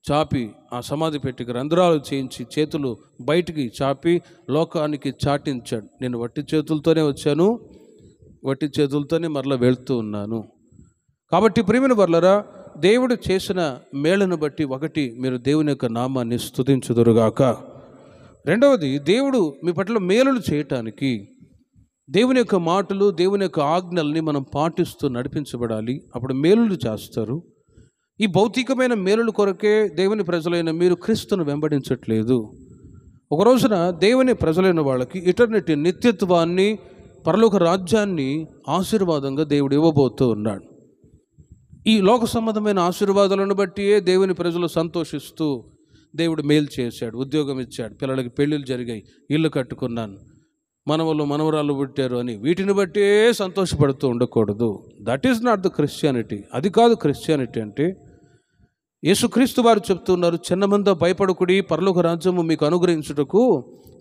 చాపి ఆ సమాధి పెట్టికి రంధ్రాలు చేయించి చేతులు బయటికి చాపి లోకానికి చాటించాడు. నేను వట్టి చేతులతోనే వచ్చాను, వట్టి చేతులతోనే మరలా వెళ్తూ ఉన్నాను. కాబట్టి ప్రియమైన వర్లరా, దేవుడు చేసిన మేళను బట్టి ఒకటి, మీరు దేవుని యొక్క నామాన్ని స్తుతించుదురుగాక. రెండవది, దేవుడు మీ పట్ల మేలులు చేయటానికి దేవుని యొక్క మాటలు, దేవుని యొక్క ఆజ్ఞల్ని మనం పాటిస్తూ నడిపించబడాలి. అప్పుడు మేలులు చేస్తారు. ఈ భౌతికమైన మేలుల కొరకే దేవుని ప్రజలైన మీరు క్రీస్తును వెంబడించట్లేదు. ఒక రోజున దేవుని ప్రజలైన వాళ్ళకి ఇటర్నిటీ, నిత్యత్వాన్ని, పరలోక రాజ్యాన్ని ఆశీర్వాదంగా దేవుడు ఇవ్వబోతూ ఉన్నాడు. ఈ లోక సంబంధమైన ఆశీర్వాదాలను బట్టియే దేవుని ప్రజలు సంతోషిస్తూ దేవుడు మేలు చేశాడు, ఉద్యోగం ఇచ్చాడు, పిల్లలకి పెళ్ళిళ్ళు జరిగాయి, ఇల్లు కట్టుకున్నాను, మనవలు మనవరాళ్ళు పుట్టారు అని వీటిని బట్టే సంతోషపడుతూ ఉండకూడదు. That is not the Christianity. అది కాదు క్రిస్టియానిటీ అంటే. యేసుక్రీస్తు వారు చెప్తున్నారు, చిన్నమంద భయపడకుడి, పరలోక రాజ్యము మీకు అనుగ్రహించుటకు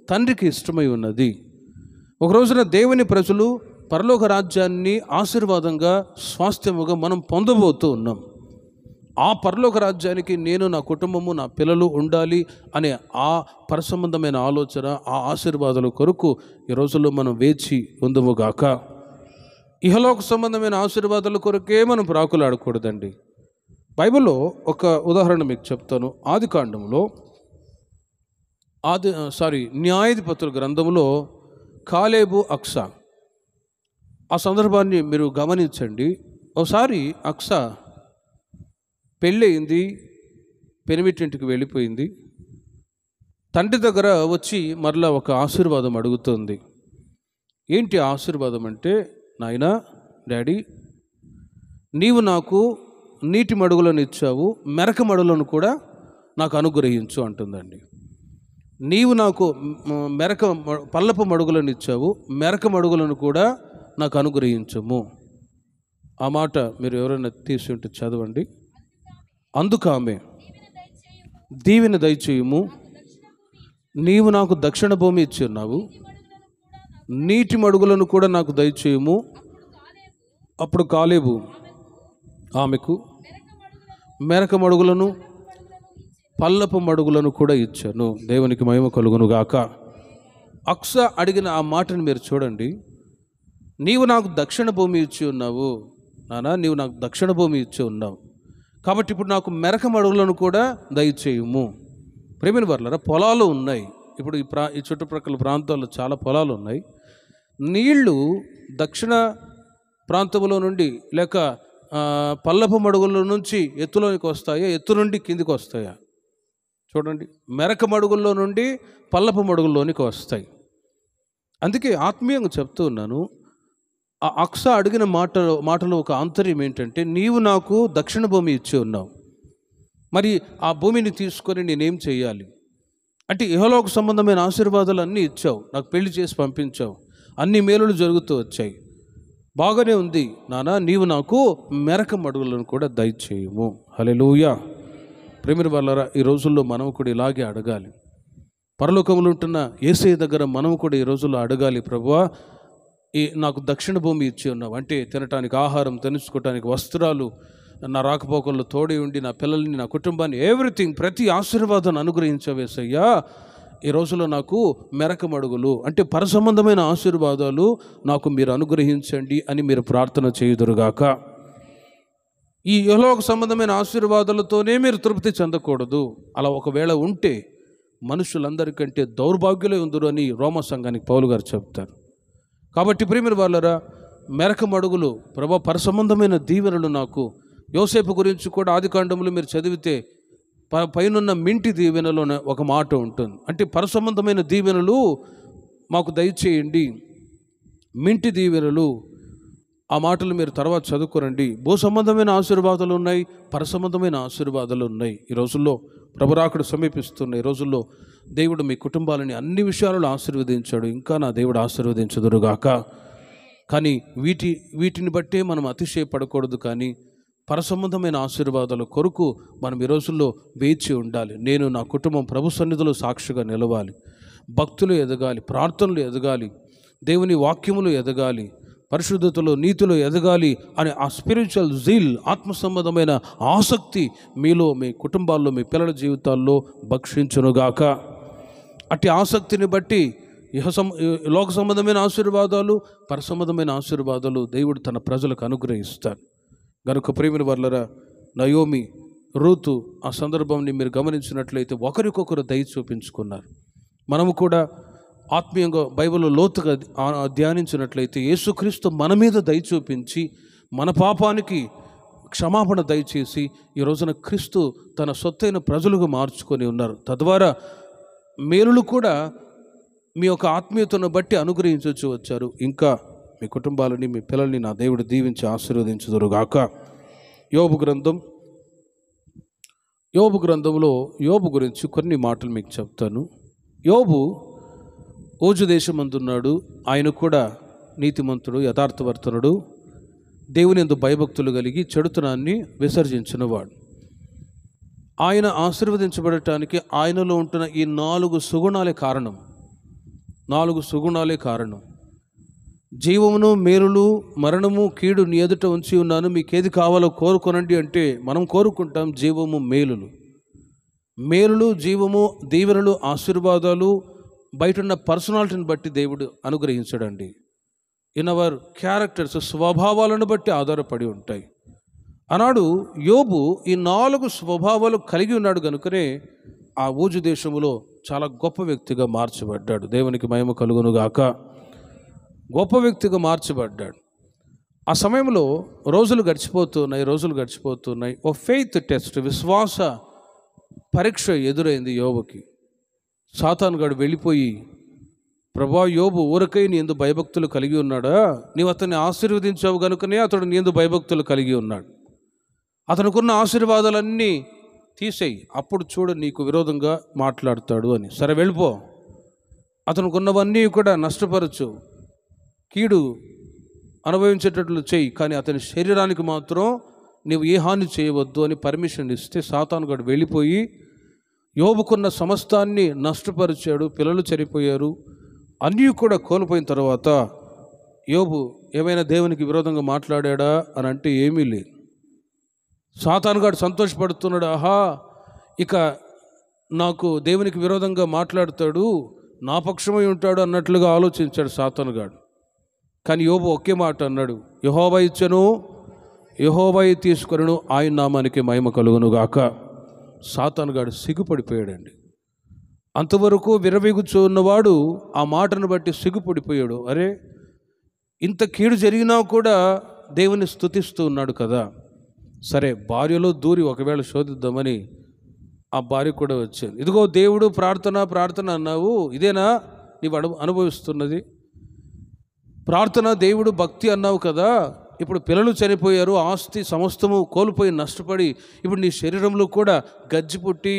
తండ్రికి ఇష్టమై ఉన్నది. ఒక రోజున దేవుని ప్రజలు పరలోక రాజ్యాన్ని ఆశీర్వాదంగా, స్వాస్థ్యముగా మనం పొందబోతూ ఉన్నాం. ఆ పరలోక రాజ్యానికి నేను, నా కుటుంబము, నా పిల్లలు ఉండాలి అనే ఆ పరసంబంధమైన ఆలోచన, ఆ ఆశీర్వాదాల కొరకు ఈ రోజుల్లో మనం వేచి ఉందుముగాక. ఇహలోక సంబంధమైన ఆశీర్వాదాల కొరకే మనం ప్రాకులాడకూడదండి. బైబిల్లో ఒక ఉదాహరణ మీకు చెప్తాను. ఆదికాండంలో న్యాయాధిపతుల గ్రంథంలో కాలేబు, అక్సా, ఆ సందర్భాన్ని మీరు గమనించండి. ఒకసారి అక్సా పెళ్ళయింది, పెనిమిటింటికి వెళ్ళిపోయింది. తండ్రి దగ్గర వచ్చి మరలా ఒక ఆశీర్వాదం అడుగుతుంది. ఏంటి ఆశీర్వాదం అంటే, నాయనా, డాడీ, నీవు నాకు నీటి మడుగులను ఇచ్చావు, మెరక మడుగులను కూడా నాకు అనుగ్రహించు అంటుందండి. నీవు నాకు పల్లపు మడుగులను ఇచ్చావు, మెరక మడుగులను కూడా నాకు అనుగ్రహించము. ఆ మాట మీరు ఎవరైనా తీసి ఉంటే చదవండి. అందుకు ఆమె, దీవెన దయచేయుము, నీవు నాకు దక్షిణ భూమి ఇచ్చి ఉన్నావు, నీటి మడుగులను కూడా నాకు దయచేయుము. అప్పుడు కాలేబు ఆమెకు మెరక మడుగులను, పల్లపు మడుగులను కూడా ఇచ్చాను. దేవునికి మహిమ కలుగును గాక. అక్సా అడిగిన ఆ మాటను మీరు చూడండి. నీవు నాకు దక్షిణ భూమి ఇచ్చి ఉన్నావు నానా, నీవు నాకు దక్షిణ భూమి ఇచ్చి ఉన్నావు, కాబట్టి ఇప్పుడు నాకు మెరక మడుగులను కూడా దయచేయుము. ప్రేమిన వర్లరా, పొలాలు ఉన్నాయి. ఇప్పుడు ఈ చుట్టుప్రక్కల ప్రాంతాల్లో చాలా పొలాలు ఉన్నాయి. నీళ్లు దక్షిణ ప్రాంతంలో నుండి లేక పల్లపు మడుగుల నుంచి ఎత్తులోనికి వస్తాయా, ఎత్తు నుండి కిందికి వస్తాయా? చూడండి, మెరక మడుగుల్లో నుండి పల్లపు మడుగుల్లోనికి వస్తాయి. అందుకే ఆత్మీయంగా చెప్తూ ఉన్నాను, ఆ అక్సా అడిగిన మాటలో ఒక ఆంతర్యం ఏంటంటే, నీవు నాకు దక్షిణ భూమి ఇచ్చి ఉన్నావు, మరి ఆ భూమిని తీసుకొని నేనేం చేయాలి అంటే, ఇహలోక సంబంధమైన ఆశీర్వాదాలు అన్నీ ఇచ్చావు, నాకు పెళ్లి చేసి పంపించావు, అన్ని మేలులు జరుగుతూ వచ్చాయి, బాగానే ఉంది నానా, నీవు నాకు మెరక మడుగులను కూడా దయచేయము. హల్లెలూయా. ప్రేమిర వాళ్ళరా, ఈ రోజుల్లో మనం కూడా ఇలాగే అడగాలి. పరలోకములు ఉంటున్న యేసయ్య దగ్గర మనం కూడా ఈ రోజుల్లో అడగాలి, ప్రభువా, నాకు దక్షిణ భూమి ఇచ్చి ఉన్నావు అంటే తినటానికి ఆహారం, తెలుసుకోవటానికి వస్త్రాలు, నా రాకపోకల్లో తోడి ఉండి నా పిల్లల్ని, నా కుటుంబాన్ని, ఎవ్రీథింగ్, ప్రతి ఆశీర్వాదాన్ని అనుగ్రహించవేసయ్యా. ఈ రోజులో నాకు మెరక మడుగులు అంటే పరసంబంధమైన ఆశీర్వాదాలు నాకు మీరు అనుగ్రహించండి అని మీరు ప్రార్థన చేయుదురుగాక. ఈ యెహోవాకు సంబంధమైన ఆశీర్వాదాలతోనే మీరు తృప్తి చెందకూడదు. అలా ఒకవేళ ఉంటే మనుషులందరికంటే దౌర్భాగ్యులే ఉందరు అని రోమా సంఘానికి పౌలు గారు చెప్తారు. కాబట్టి ప్రియమైన వాళ్ళరా, మెరక మడుగులు ప్రభా, పరసంబంధమైన దీవెనలు నాకు. యోసేపు గురించి కూడా ఆదికాండంలో మీరు చదివితే పైనున్న మింటి దీవెనలోనే ఒక మాట ఉంటుంది. అంటే పరసంబంధమైన దీవెనలు మాకు దయచేయండి, మింటి దీవెనలు. ఆ మాటలు మీరు తర్వాత చదువుకోరండి. భూ సంబంధమైన ఆశీర్వాదాలు ఉన్నాయి, పరసంబంధమైన ఆశీర్వాదాలు ఉన్నాయి. ఈ రోజుల్లో ప్రభురాకుడు సమీపిస్తున్న ఈ రోజుల్లో దేవుడు మీ కుటుంబాలని అన్ని విషయాలలో ఆశీర్వదించాడు. ఇంకా నా దేవుడు ఆశీర్వదించుదురుగాక. కానీ వీటిని బట్టే మనం అతిశయపడకూడదు. కానీ పరసంబంధమైన ఆశీర్వాదాల కొరకు మనం ఈ రోజుల్లో వేచి ఉండాలి. నేను, నా కుటుంబం ప్రభు సన్నిధిలో సాక్షిగా నిలవాలి, భక్తులు ఎదగాలి, ప్రార్థనలు ఎదగాలి, దేవుని వాక్యములు ఎదగాలి, పరిశుద్ధతలో, నీతిలో ఎదగాలి అనే ఆ స్పిరిచువల్ జీల్, ఆత్మ సంబంధమైన ఆసక్తి మీలో, మీ కుటుంబాల్లో, మీ పిల్లల జీవితాల్లో భక్షించునుగాక. అట్టి ఆసక్తిని బట్టి లోక సంబంధమైన ఆశీర్వాదాలు, పరసంబంధమైన ఆశీర్వాదాలు దేవుడు తన ప్రజలకు అనుగ్రహిస్తారు. కనుక ప్రియమైన వర్లరా, నయోమి, రూతు ఆ సందర్భంని మీరు గమనించినట్లయితే ఒకరికొకరు దయ చూపించుకున్నారు. మనము కూడా ఆత్మీయంగా బైబిల్లో లోతుగా ధ్యానించినట్లయితే యేసుక్రీస్తు మన మీద దయ చూపించి మన పాపానికి క్షమాపణ దయచేసి ఈ రోజున క్రీస్తు తన సొత్తైన ప్రజలుగా మార్చుకొని ఉన్నారు. తద్వారా మేలులు కూడా మీ యొక్క ఆత్మీయతను బట్టి అనుగ్రహించవచ్చు వచ్చారు. ఇంకా మీ కుటుంబాలని, మీ పిల్లల్ని నా దేవుడు దీవించి ఆశీర్వదించుదురుగాక. యోబు గ్రంథంలో యోబు గురించి కొన్ని మాటలు మీకు చెప్తాను. యోబు ఓజు దేశమందున్నాడు. ఆయన కూడా నీతిమంతుడు, యథార్థవర్తనుడు, దేవుని యందు భయభక్తులు కలిగి చెడుతనాన్ని విసర్జించినవాడు. ఆయన ఆశీర్వదించబడటానికి ఆయనలో ఉంటున్న ఈ 4 సుగుణాలే కారణం. 4 సుగుణాలే కారణం. జీవమును, మేలులు, మరణము, కీడు నీ ఎదుట ఉంచి ఉన్నాను, మీకేది కావాలో కోరుకోనండి అంటే మనం కోరుకుంటాం జీవము, మేలులు, జీవము, దీవెనలు, ఆశీర్వాదాలు బయటున్న పర్సనాలిటీని బట్టి దేవుడు అనుగ్రహించడండి. ఇన్ అవర్ క్యారెక్టర్స్, స్వభావాలను బట్టి ఆధారపడి ఉంటాయి. ఆనాడు యోబు ఈ 4 స్వభావాలు కలిగి ఉన్నాడు కనుకనే ఆ ఊజు దేశములో చాలా గొప్ప వ్యక్తిగా మార్చబడ్డాడు. దేవునికి మహిమ కలుగునుగాక. గొప్ప వ్యక్తిగా మార్చబడ్డాడు. ఆ సమయంలో రోజులు గడిచిపోతున్నాయి. ఓ ఫెయిత్ టెస్ట్, విశ్వాస పరీక్ష ఎదురైంది యోబుకి. సాతానుగాడు వెళ్ళిపోయి, ప్రభా యోబు ఊరకై నీ యందు భయభక్తులు కలిగి ఉన్నాడా? నీవు అతన్ని ఆశీర్వదించావు కనుకనే అతడు నీ యందు భయభక్తులు కలిగి ఉన్నాడు. అతనుకున్న ఆశీర్వాదాలన్నీ తీసేయి, అప్పుడు చూడు నీకు విరోధంగా మాట్లాడతాడు అని. సరే వెళ్ళిపో, అతనుకున్నవన్నీ కూడా నష్టపరచు, కీడు అనుభవించేటట్లు చేయి, కానీ అతని శరీరానికి మాత్రం నీవు ఏ హాని చేయవద్దు అని పర్మిషన్ ఇస్తే సాతానుగాడు వెళ్ళిపోయి యోబుకున్న సమస్తాన్ని నష్టపరిచాడు. పిల్లలు చనిపోయారు, అన్నీ కూడా కోల్పోయిన తర్వాత యోబు ఏమైనా దేవునికి విరోధంగా మాట్లాడా అని అంటే ఏమీ లేదు. సాతానుగాడు సంతోషపడుతున్నాడు. ఆహా, ఇక నాకు దేవునికి విరోధంగా మాట్లాడతాడు, నా పక్షమై ఉంటాడు అన్నట్లుగా ఆలోచించాడు సాతానుగాడు. కానీ యోబు ఒకే మాట అన్నాడు, యెహోవా ఇచ్చెను, యెహోవా తీసుకొనును, ఆయన నామానికి మహిమ కలుగునుగాక. సాతానుగాడు సిగ్గుపడిపోయాడండి. అంతవరకు విరవీగుచూ ఉన్నవాడు ఆ మాటను బట్టి సిగ్గుపడిపోయాడు. అరే, ఇంత కీడు జరిగినా కూడా దేవుని స్తుతిస్తూ ఉన్నాడు కదా. సరే, భార్యలో దూరి ఒకవేళ శోధిద్దామని ఆ భార్య కూడా వచ్చింది. ఇదిగో దేవుడు ప్రార్థన అన్నావు, ఇదేనా నీవు అనుభవిస్తున్నది? ప్రార్థన, దేవుడు, భక్తి అన్నావు కదా. ఇప్పుడు పిల్లలు చనిపోయారు, ఆస్తి సమస్తము కోల్పోయి నష్టపడి ఇప్పుడు నీ శరీరంలో కూడా గజ్జి పుట్టి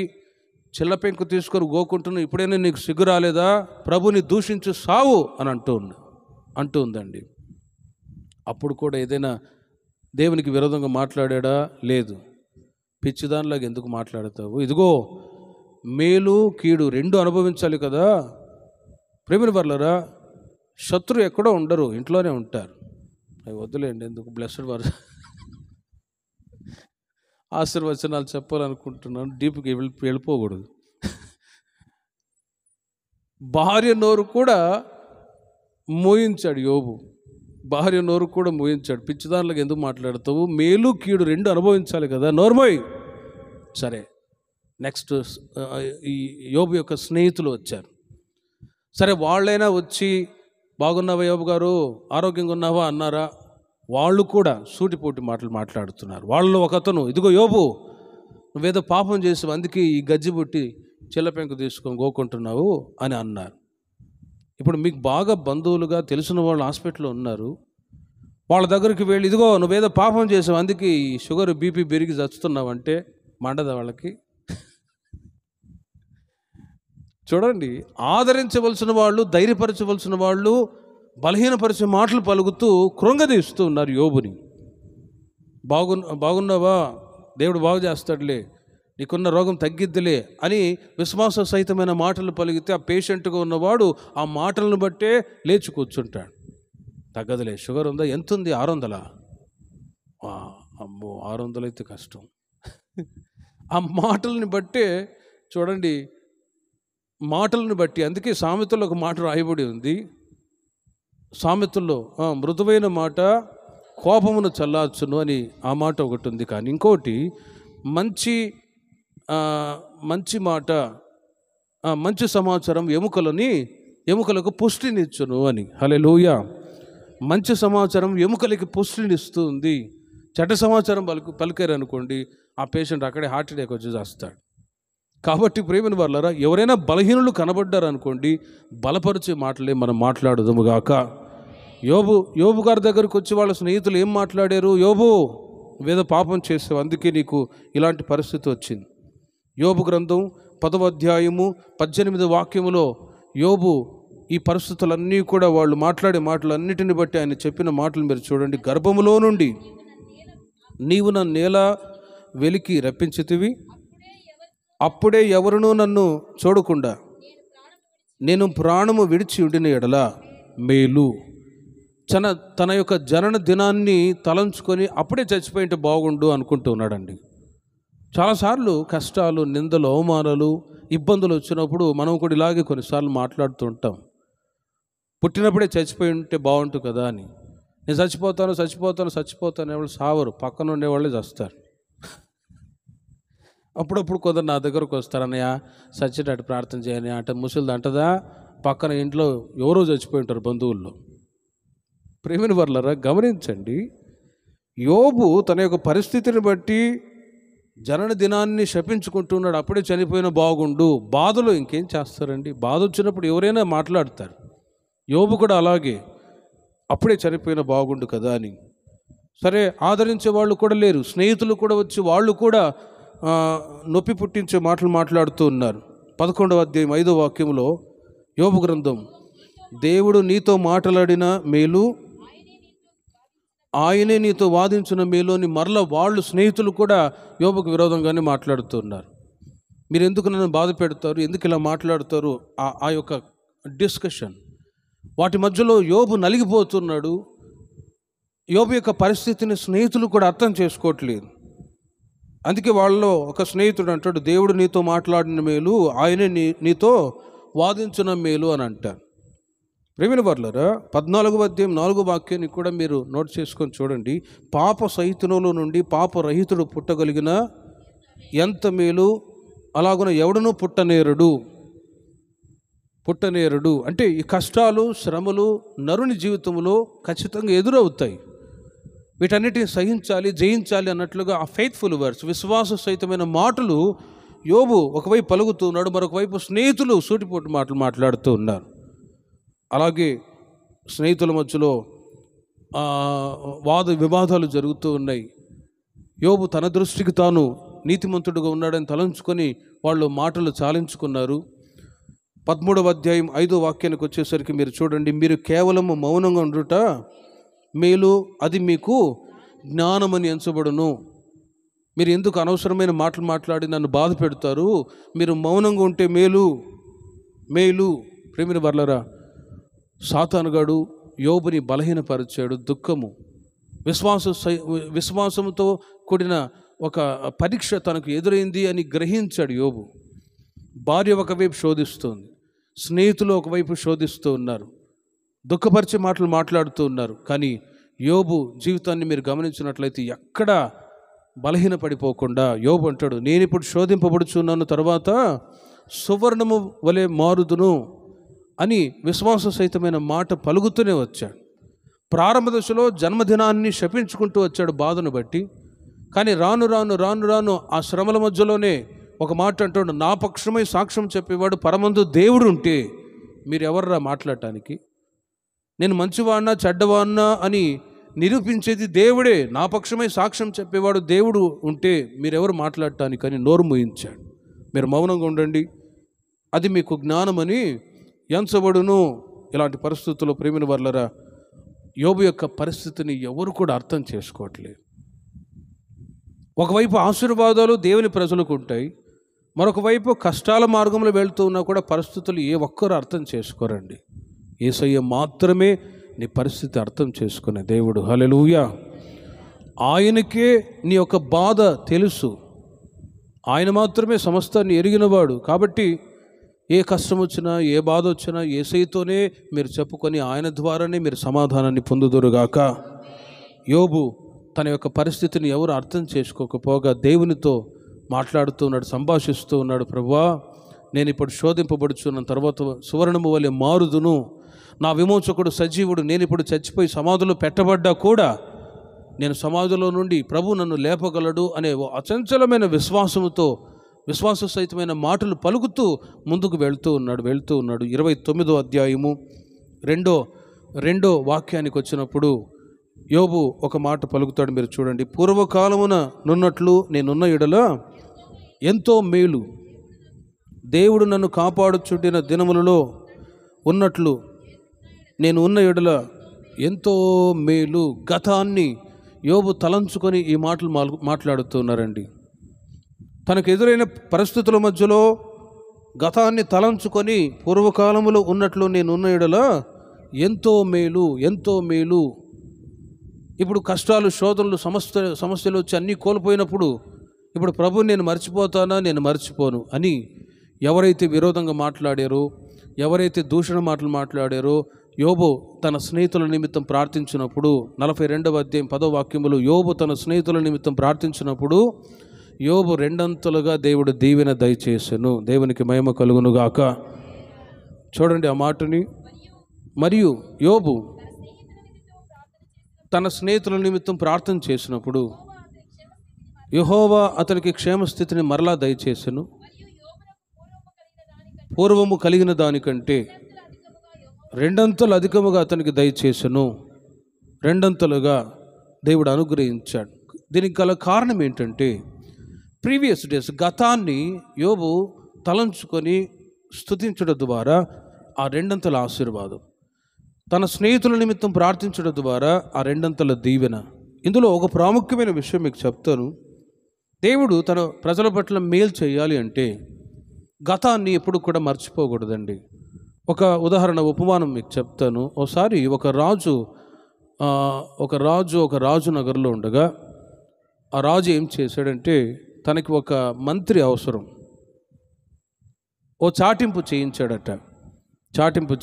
చిల్లపెంకు తీసుకొని గోకుంటున్నావు. ఇప్పుడైనా నీకు సిగ్గు రాలేదా? ప్రభుని దూషించు సావు అని అంటూ ఉందండి. అప్పుడు కూడా ఏదైనా దేవునికి విరోధంగా మాట్లాడా? లేదు. పిచ్చిదానిలాగా ఎందుకు మాట్లాడతావు? ఇదిగో మేలు, కీడు 2 అనుభవించాలి కదా. ప్రేమిన వర్లరా, శత్రువు ఎక్కడో ఉండరు, ఇంట్లోనే ఉంటారు. అవి వద్దులేండి, ఎందుకు. బ్లెస్డ్ ఆశీర్వచనాలు చెప్పాలనుకుంటున్నాను, డీప్కి వెళ్ళిపోకూడదు. భార్య నోరు కూడా మోయించాడు యోబు. పిచ్చిదారులకు ఎందుకు మాట్లాడతావు? మేలు, కీడు 2 అనుభవించాలి కదా, నోర్మోయ్. సరే, నెక్స్ట్ ఈ యోబు యొక్క స్నేహితులు వచ్చారు. సరే, వాళ్ళైనా వచ్చి బాగున్నావా యోబు గారు, ఆరోగ్యంగా ఉన్నావా అన్నారా? వాళ్ళు కూడా సూటిపోటి మాటలు మాట్లాడుతున్నారు. వాళ్ళలో ఒకతను, ఇదిగో యోబు, నువ్వేదో పాపం చేసావు, అందుకే ఈ గజ్జి పుట్టి చిల్లపెంకు తీసుకొని గోకుంటున్నావు అని అన్నారు. ఇప్పుడు మీకు బాగా బంధువులుగా తెలిసిన వాళ్ళు హాస్పిటల్లో ఉన్నారు. వాళ్ళ దగ్గరికి వెళ్ళి, ఇదిగో నువ్వేదో పాపం చేసావు, అందుకే ఈ షుగర్, బీపీ పెరిగి చస్తున్నావు అంటే మండదా వాళ్ళకి? చూడండి, ఆదరించవలసిన వాళ్ళు, ధైర్యపరచవలసిన వాళ్ళు బలహీనపరిచే మాటలు పలుకుతూ కృంగదీస్తూ ఉన్నారు యోబుని. బాగున్నావా, దేవుడు బాగు చేస్తాడులే, నీకున్న రోగం తగ్గిద్దిలే అని విశ్వాస సహితమైన మాటలు పలిగితే ఆ పేషెంట్గా ఉన్నవాడు ఆ మాటలను బట్టే లేచి కూర్చుంటాడు. తగ్గదులే, షుగర్ ఉందా, ఎంత ఉంది, 600? అమ్మో, 600 అయితే కష్టం. ఆ మాటలని బట్టే చూడండి, మాటలను బట్టి. అందుకే సామెతల్లో ఒక మాట రాయబడి ఉంది. సామెతల్లో మృదువైన మాట కోపమును చల్లార్చును అని ఆ మాట ఒకటి ఉంది. కానీ ఇంకోటి, మంచి మాట, మంచి సమాచారం ఎముకలకు పుష్టినిచ్చును అని. హల్లెలూయా. మంచి సమాచారం ఎముకలకి పుష్టినిస్తూ ఉంది. చెడ్డ సమాచారం పలికారు అనుకోండి, ఆ పేషెంట్ అక్కడే హార్ట్ అటాక్ వచ్చి చేస్తాడు. కాబట్టి ప్రేమని వాళ్ళరా, ఎవరైనా బలహీనులు కనబడ్డారు అనుకోండి, బలపరిచే మాటలే మనం మాట్లాడదాము గాక. యోబు గారి దగ్గరకు వచ్చి వాళ్ళ స్నేహితులు ఏం మాట్లాడారు? యోబు, వేద పాపం చేసావు, అందుకే నీకు ఇలాంటి పరిస్థితి వచ్చింది. యోబు గ్రంథం 10వ అధ్యాయము 18వ వాక్యములో యోబు ఈ పరిస్థితులన్నీ కూడా వాళ్ళు మాట్లాడే మాటలన్నిటిని బట్టి ఆయన చెప్పిన మాటలు మీరు చూడండి. గర్భములో నుండి నీవు నన్ను నేల వెలికి రప్పించితివి, అప్పుడే ఎవరునూ నన్ను చూడకుండా నేను ప్రాణము విడిచి ఉండిన ఎడల మేలు. తన యొక్క జనన దినాన్ని తలంచుకొని అప్పుడే చచ్చిపోయింటే బాగుండు అనుకుంటూ ఉన్నాడండి. చాలాసార్లు కష్టాలు, నిందలు, అవమానాలు, ఇబ్బందులు వచ్చినప్పుడు మనం కూడా ఇలాగే కొన్నిసార్లు మాట్లాడుతూ ఉంటాం. పుట్టినప్పుడే చచ్చిపోయి ఉంటే బాగుంటుంది కదా అని. నేను చచ్చిపోతాను ఎవరు సావరు, పక్కన ఉండేవాళ్ళే చస్తారు. అప్పుడప్పుడు కొందరు నా దగ్గరకు వస్తారన్నయ్య, చచ్చేటట్టు ప్రార్థన చేయని అంటే ముసలిది అంటదా, పక్కన ఇంట్లో ఎవరో చచ్చిపోయి ఉంటారు బంధువుల్లో. ప్రేమిని వర్లరా, గమనించండి, యోబు తన యొక్క పరిస్థితిని బట్టి జనన దినాన్ని శపించుకుంటున్నాడు. అప్పుడే చనిపోయిన బాగుండు. బాధలో ఇంకేం చేస్తారండి? బాధ వచ్చినప్పుడు ఎవరైనా మాట్లాడతారు. యోబు కూడా అలాగే, అప్పుడే చనిపోయిన బాగుండు కదా అని. సరే, ఆదరించే వాళ్ళు కూడా లేరు, స్నేహితులు కూడా వచ్చి వాళ్ళు కూడా నొప్పి పుట్టించే మాటలు మాట్లాడుతూ ఉన్నారు. 11వ అధ్యాయం 5వ వాక్యంలో యోబు గ్రంథం, దేవుడు నీతో మాట్లాడిన మేలు, ఆయనే నీతో వాదించిన మేలు అని మరలా వాళ్ళు స్నేహితులు కూడా యోబుకు విరోధంగానే మాట్లాడుతున్నారు. మీరు ఎందుకు నన్ను బాధ పెడతారు, ఎందుకు ఇలా మాట్లాడతారు, ఆ యొక్క డిస్కషన్, వాటి మధ్యలో యోబు నలిగిపోతున్నాడు. యోబు యొక్క పరిస్థితిని స్నేహితులు కూడా అర్థం చేసుకోవట్లేదు. అందుకే వాళ్ళలో ఒక స్నేహితుడు అంటాడు, దేవుడు నీతో మాట్లాడిన మేలు, ఆయనే నీతో వాదించిన మేలు అని అంటారు. ప్రేమిన వర్లరా, 14వ అధ్యాయం 4వ వాక్యాన్ని కూడా మీరు నోట్ చేసుకొని చూడండి. పాప సహితునులో నుండి పాపరహితుడు పుట్టగలిగిన ఎంత మేలు, అలాగున ఎవడనూ పుట్టనేరడు. అంటే ఈ కష్టాలు, శ్రమలు నరుని జీవితంలో ఖచ్చితంగా ఎదురవుతాయి. వీటన్నిటిని సహించాలి, జయించాలి అన్నట్లుగా ఆ ఫెయిత్ఫుల్ వర్డ్స్, విశ్వాస సహితమైన మాటలు యోబు ఒకవైపు పలుకుతున్నాడు, మరొక వైపు స్నేహితులు సూటిపోటు మాటలు మాట్లాడుతూ ఉన్నారు. అలాగే స్నేహితుల మధ్యలో వాద వివాదాలు జరుగుతూ ఉన్నాయి. యోబు తన దృష్టికి తాను నీతిమంతుడుగా ఉన్నాడని తలంచుకొని వాళ్ళు మాటలు చాలించుకున్నారు. 13వ అధ్యాయం 5వ వాక్యానికి వచ్చేసరికి మీరు చూడండి, మీరు కేవలము మౌనంగా ఉండుట మేలు, అది మీకు జ్ఞానమని ఎంచబడును. మీరు ఎందుకు అనవసరమైన మాటలు మాట్లాడి నన్ను బాధ పెడతారు? మీరు మౌనంగా ఉంటే మేలు. ప్రేమిన వర్లరా, సాతానుగాడు యోబుని బలహీనపరిచాడు. దుఃఖము, విశ్వాసంతో కూడిన ఒక పరీక్ష తనకు ఎదురైంది అని గ్రహించాడు యోబు. భార్య ఒకవైపు శోధిస్తుంది, స్నేహితులు ఒకవైపు శోధిస్తూ ఉన్నారు, దుఃఖపరిచే మాటలు మాట్లాడుతూ ఉన్నారు. కానీ యోబు జీవితాన్ని మీరు గమనించినట్లయితే ఎక్కడా బలహీనపడిపోకుండా యోబు అంటాడు, నేను ఇప్పుడు శోధింపబడుచున్నాను, తర్వాత సువర్ణము వలె మారుదును అని విశ్వాస సహితమైన మాట పలుకుతూనే వచ్చాడు. ప్రారంభ దశలో జన్మదినాన్ని శపించుకుంటూ వచ్చాడు బాధను బట్టి. కానీ రాను రాను ఆ శ్రమల మధ్యలోనే ఒక మాట అంటాడు, నా పక్షమై సాక్ష్యం చెప్పేవాడు పరమందు దేవుడు ఉంటే మీరెవర్రా మాట్లాడటానికి? నేను మంచివాడినా చెడ్డవాడినా అని నిరూపించేది దేవుడే. నా పక్షమై సాక్ష్యం చెప్పేవాడు దేవుడు ఉంటే మీరెవరు మాట్లాడటానికి అని నోరు మూయించాడు. మీరు మౌనంగా ఉండండి, అది మీకు జ్ఞానమని ఎంచబడును. ఇలాంటి పరిస్థితుల్లో ప్రేమిన వర్లరా, యోబు యొక్క పరిస్థితిని ఎవరు కూడా అర్థం చేసుకోవట్లేదు. ఒకవైపు ఆశీర్వాదాలు దేవుని ప్రజలకు ఉంటాయి, మరొక వైపు కష్టాల మార్గంలో వెళ్తూ ఉన్నా కూడా పరిస్థితులు ఏ ఒక్కరు అర్థం చేసుకోరండి. యేసయ్య మాత్రమే నీ పరిస్థితి అర్థం చేసుకునే దేవుడు. హల్లెలూయా. ఆయనకే నీ యొక్క బాధ తెలుసు, ఆయన మాత్రమే సమస్తాన్ని ఎరిగినవాడు. కాబట్టి ఏ కష్టం వచ్చినా, ఏ బాధ వచ్చినా యేసయ్యతోనే మీరు చెప్పుకొని ఆయన ద్వారానే మీరు సమాధానాన్ని పొందుదురుగాక. యోబు తన యొక్క పరిస్థితిని ఎవరు అర్థం చేసుకోకపోగా దేవునితో మాట్లాడుతూ ఉన్నాడు, సంభాషిస్తూ ఉన్నాడు. ప్రభువా, నేను ఇప్పుడు శోధింపబడుచున్న తర్వాత సువర్ణము వలె మారుదును, నా విమోచకుడు సజీవుడు, నేను ఇప్పుడు చచ్చిపోయి సమాధిలో పెట్టబడ్డా కూడా నేను సమాధిలో నుండి ప్రభు నన్ను లేపగలడు అనే అచంచలమైన విశ్వాసముతో విశ్వాస సహితమైన మాటలు పలుకుతూ ముందుకు వెళ్తూ ఉన్నాడు. 29వ అధ్యాయము రెండో వాక్యానికి వచ్చినప్పుడు యోబు ఒక మాట పలుకుతాడు. మీరు చూడండి. పూర్వకాలమున నున్నట్లు నేనున్న ఎడల ఎంతో మేలు, దేవుడు నన్ను కాపాడుచుండిన దినములలో ఉన్నట్లు నేను ఉన్న ఎడల ఎంతో మేలు. గతాన్ని యోబు తలంచుకొని ఈ మాటలు మాట్లాడుతున్నారండి. తనకు ఎదురైన పరిస్థితుల మధ్యలో గతాన్ని తలంచుకొని పూర్వకాలములో ఉన్నట్లు నేను ఉన్న ఎడల ఎంతో మేలు, ఎంతో మేలు. ఇప్పుడు కష్టాలు, శోధనలు, సమస్యలు వచ్చి అన్నీ కోల్పోయినప్పుడు ఇప్పుడు ప్రభు నేను మర్చిపోతానా, నేను మర్చిపోను అని ఎవరైతే విరోధంగా మాట్లాడారో, ఎవరైతే దూషణ మాటలు మాట్లాడారో, యోబు తన స్నేహితుల నిమిత్తం ప్రార్థించినప్పుడు 42వ అధ్యాయం 10వ వాక్యములో యోబు తన స్నేహితుల నిమిత్తం ప్రార్థించినప్పుడు యోబు రెండంతలుగా దేవుడు దీవెన దయచేసెను. దేవునికి మహిమ కలుగును గాక. చూడండి ఆ మాటని. మరియు యోబు తన స్నేహితుల నిమిత్తం ప్రార్థన చేసినప్పుడు యెహోవా అతనికి క్షేమస్థితిని మరలా దయచేసెను. పూర్వము కలిగిన దానికంటే రెండంతలు అధికముగా అతనికి దయచేసెను. రెండంతలుగా దేవుడు అనుగ్రహించాడు. దీనికి గల కారణం ఏంటంటే ప్రీవియస్ డేస్, గతాన్ని యోబు తలంచుకొని స్తుతించడం ద్వారా ఆ రెండంతల ఆశీర్వాదం, తన స్నేహితుల నిమిత్తం ప్రార్థించడం ద్వారా ఆ రెండంతల దీవెన. ఇందులో ఒక ప్రాముఖ్యమైన విషయం మీకు చెప్తాను. దేవుడు తన ప్రజల పట్ల మేలు చేయాలి అంటే గతాన్ని ఎప్పుడు కూడా మర్చిపోకూడదండి. ఒక ఉదాహరణ, ఉపమానం మీకు చెప్తాను. ఒకసారి ఒక రాజు నగర్లో ఉండగా ఆ రాజు ఏం చేశాడంటే తనకి ఒక మంత్రి అవసరం. చాటింపు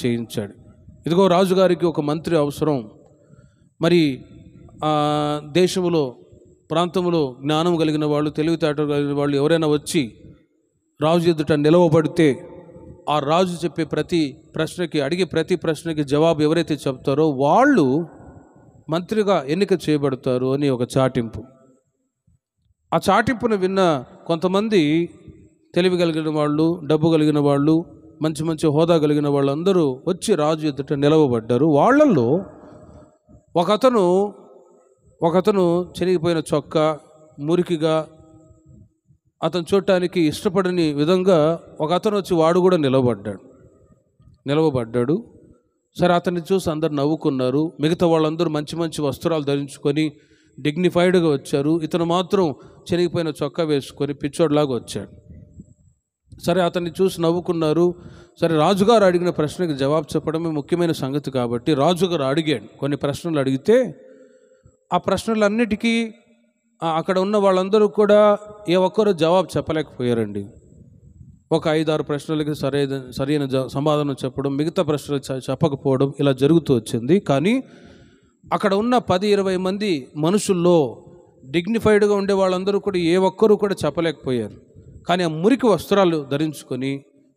చేయించాడు. ఇదిగో రాజుగారికి ఒక మంత్రి అవసరం. మరి దేశంలో, ప్రాంతంలో జ్ఞానం కలిగిన వాళ్ళు, తెలివితేటలు కలిగిన వాళ్ళు ఎవరైనా వచ్చి రాజు ఎదుట నిలవబడితే ఆ రాజు చెప్పే అడిగే ప్రతి ప్రశ్నకి జవాబు ఎవరైతే చెప్తారో వాళ్ళు మంత్రిగా ఎన్నిక చేయబడతారు అని ఒక చాటింపు. ఆ చాటింపును విన్న కొంతమంది తెలివి కలిగిన వాళ్ళు, డబ్బు కలిగిన వాళ్ళు, మంచి మంచి హోదా కలిగిన వాళ్ళందరూ వచ్చి రాజు ఎదుట నిలవబడ్డారు. వాళ్ళల్లో ఒకతను చినిగిపోయిన చొక్కా, మురికిగా, అతను చూడటానికి ఇష్టపడని విధంగా ఒకతను వచ్చి వాడు కూడా నిలవబడ్డాడు. సరే, అతన్ని చూసి అందరు నవ్వుకున్నారు. మిగతా వాళ్ళందరూ మంచి మంచి వస్త్రాలు ధరించుకొని డిగ్నిఫైడ్గా వచ్చారు. ఇతను మాత్రం చినిగిపోయిన చొక్కా వేసుకొని పిచ్చోడ్లాగా వచ్చాడు. సరే, అతన్ని చూసి నవ్వుకున్నారు. సరే, రాజుగారు అడిగిన ప్రశ్నకి జవాబు చెప్పడమే ముఖ్యమైన సంగతి కాబట్టి రాజుగారు అడిగాడు. కొన్ని ప్రశ్నలు అడిగితే ఆ ప్రశ్నలన్నిటికీ అక్కడ ఉన్న వాళ్ళందరూ కూడా ఏ ఒక్కరు జవాబు చెప్పలేకపోయారండి. ఒక 5-6 ప్రశ్నలకి సరైన సమాధానం చెప్పడం, మిగతా ప్రశ్నలు చెప్పకపోవడం ఇలా జరుగుతూ వచ్చింది. కానీ అక్కడ ఉన్న 10-20 మంది మనుషుల్లో డిగ్నిఫైడ్గా ఉండే వాళ్ళందరూ కూడా ఏ ఒక్కరూ కూడా చెప్పలేకపోయారు. కానీ ఆ మురికి వస్త్రాలు ధరించుకొని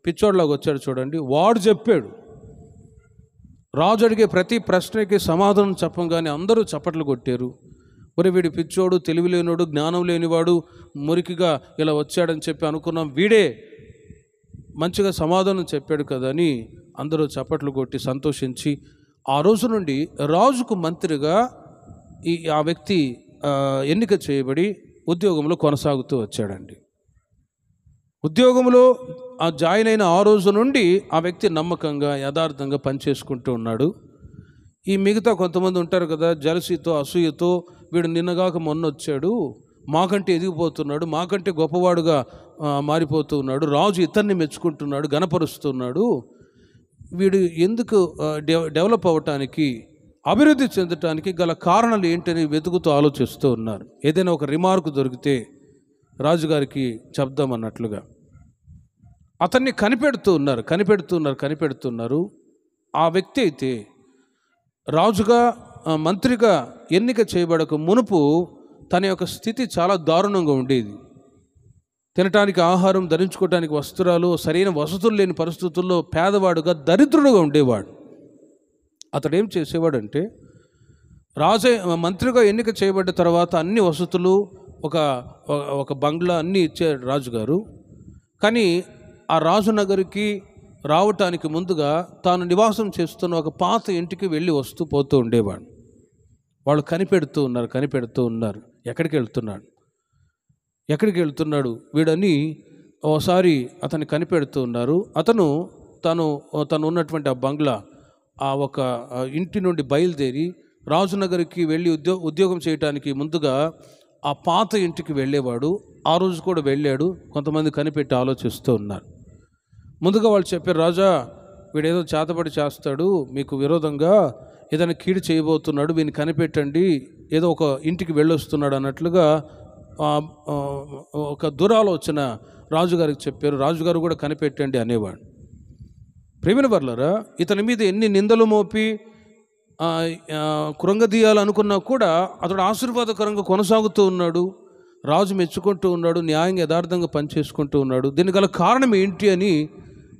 పిచ్చోడ్లాగా వచ్చాడు చూడండి, వాడు చెప్పాడు. రాజు అడిగే ప్రతి ప్రశ్నకి సమాధానం చెప్పంగానే అందరూ చప్పట్లు కొట్టారు. ఒరే, వీడి పిచ్చోడు, తెలివి లేనివాడు, జ్ఞానం లేనివాడు, మురికిగా ఇలా వచ్చాడని చెప్పి అనుకున్నాం, వీడే మంచిగా సమాధానం చెప్పాడు కదా అని అందరూ చప్పట్లు కొట్టి సంతోషించి ఆ రోజు నుండి రాజుకు మంత్రిగా ఆ వ్యక్తి ఎన్నిక చేయబడి ఉద్యోగంలో కొనసాగుతూ వచ్చాడండి. ఉద్యోగంలో జాయిన్ అయిన ఆ రోజు నుండి ఆ వ్యక్తి నమ్మకంగా, యథార్థంగా పనిచేసుకుంటూ ఉన్నాడు. ఈ మిగతా కొంతమంది ఉంటారు కదా, జలసీతో, అసూయతో, వీడు నిన్నగాక మొన్న వచ్చాడు, మాకంటే ఎదిగిపోతున్నాడు, మాకంటే గొప్పవాడుగా మారిపోతూ ఉన్నాడు, రాజు ఇతన్ని మెచ్చుకుంటున్నాడు, గణపరుస్తున్నాడు, వీడు ఎందుకు డెవలప్ అవ్వటానికి, అభివృద్ధి చెందటానికి గల కారణాలు ఏంటని వెతుకుతూ ఆలోచిస్తూ ఉన్నారు. ఏదైనా ఒక రిమార్క్ దొరికితే రాజుగారికి చెప్దామన్నట్లుగా అతన్ని కనిపెడుతున్నారు. ఆ వ్యక్తి అయితే రాజుగా, మంత్రిగా ఎన్నిక చేయబడక మునుపు తన యొక్క స్థితి చాలా దారుణంగా ఉండేది. తినటానికి ఆహారం, ధరించుకోవటానికి వస్త్రాలు, సరైన వసతులు లేని పరిస్థితుల్లో పేదవాడుగా, దరిద్రుడుగా ఉండేవాడు. అతడు ఏం చేసేవాడంటే, మంత్రిగా ఎన్నిక చేయబడ్డ తర్వాత అన్ని వసతులు, ఒక బంగ్లా అన్నీ ఇచ్చాడు రాజుగారు. కానీ ఆ రాజు నగరికి రావటానికి ముందుగా తాను నివాసం చేస్తున్న ఒక పాత ఇంటికి వెళ్ళి వస్తూ పోతూ ఉండేవాడు. వాళ్ళు కనిపెడుతూ ఉన్నారు ఎక్కడికి వెళ్తున్నాడు వీడని ఓసారి అతన్ని కనిపెడుతూ ఉన్నారు. తను ఉన్నటువంటి ఆ బంగ్లా, ఆ ఒక ఇంటి నుండి బయలుదేరి రాజునగర్కి వెళ్ళి ఉద్యోగం చేయడానికి ముందుగా ఆ పాత ఇంటికి వెళ్ళేవాడు. ఆ రోజు కూడా వెళ్ళాడు. కొంతమంది కనిపెట్టి ఆలోచిస్తూ ఉన్నారు. ముందుగా వాళ్ళు చెప్పారు, రాజా వీడేదో చేతబడి చేస్తాడు, మీకు విరోధంగా ఏదైనా కీడు చేయబోతున్నాడు, వీడిని కనిపెట్టండి, ఏదో ఒక ఇంటికి వెళ్ళొస్తున్నాడు అన్నట్లుగా ఒక దురాలోచన రాజుగారికి చెప్పారు. రాజుగారు కూడా కనిపెట్టండి అనేవాడు. ప్రేమిన వర్లరా, ఇతని మీద ఎన్ని నిందలు మోపి కృంగదీయాలనుకున్నా కూడా అతడు ఆశీర్వాదకరంగా కొనసాగుతూ ఉన్నాడు. రాజు మెచ్చుకుంటూ ఉన్నాడు, న్యాయంగా యథార్థంగా పనిచేసుకుంటూ ఉన్నాడు. దీనికి గల కారణం ఏంటి అని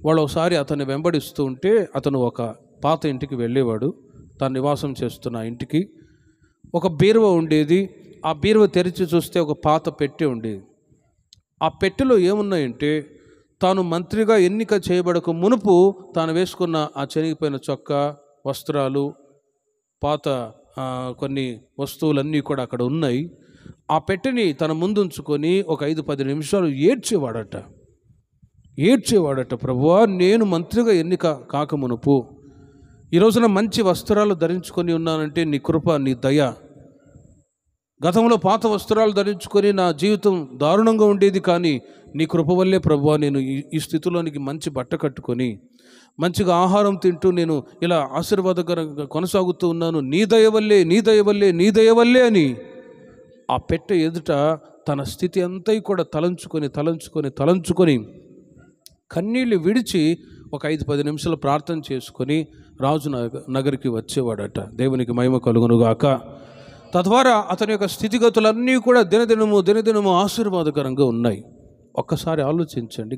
వాళ్ళు ఒకసారి అతన్ని వెంబడిస్తూ ఉంటే అతను ఒక పాత ఇంటికి వెళ్ళేవాడు. తాను నివాసం చేస్తున్న ఇంటికి ఒక బీరువ ఉండేది. ఆ బీరువ తెరిచి చూస్తే ఒక పాత పెట్టె ఉండేది. ఆ పెట్టెలో ఏమున్నాయంటే తాను మంత్రిగా ఎన్నిక చేయబడక మునుపు తాను వేసుకున్న ఆ చెనిగిపోయిన చొక్కా, వస్త్రాలు, పాత కొన్ని వస్తువులన్నీ కూడా అక్కడ ఉన్నాయి. ఆ పెట్టెని తన ముందుంచుకొని ఒక 5-10 నిమిషాలు ఏడ్చేవాడట. ప్రభువా, నేను మంత్రిగా ఎన్నిక కాకమునుపు ఈ రోజున మంచి వస్త్రాలు ధరించుకొని ఉన్నానంటే నీ కృప, నీ దయ. గతంలో పాత వస్త్రాలు ధరించుకొని నా జీవితం దారుణంగా ఉండేది, కానీ నీ కృప వల్లే ప్రభువా నేను ఈ స్థితిలోనికి మంచి బట్ట కట్టుకొని మంచిగా ఆహారం తింటూ నేను ఇలా ఆశీర్వాదకరంగా కొనసాగుతూ ఉన్నాను. నీ దయ వల్లే అని ఆ పెట్టె ఎదుట తన స్థితి అంతా కూడా తలంచుకొని కన్నీళ్ళు విడిచి ఒక 5-10 నిమిషాలు ప్రార్థన చేసుకొని రాజు నగరికి వచ్చేవాడట. దేవునికి మహిమ కలుగునుగాక. తద్వారా అతని యొక్క స్థితిగతులన్నీ కూడా దినదినము ఆశీర్వాదకరంగా ఉన్నాయి. ఒక్కసారి ఆలోచించండి,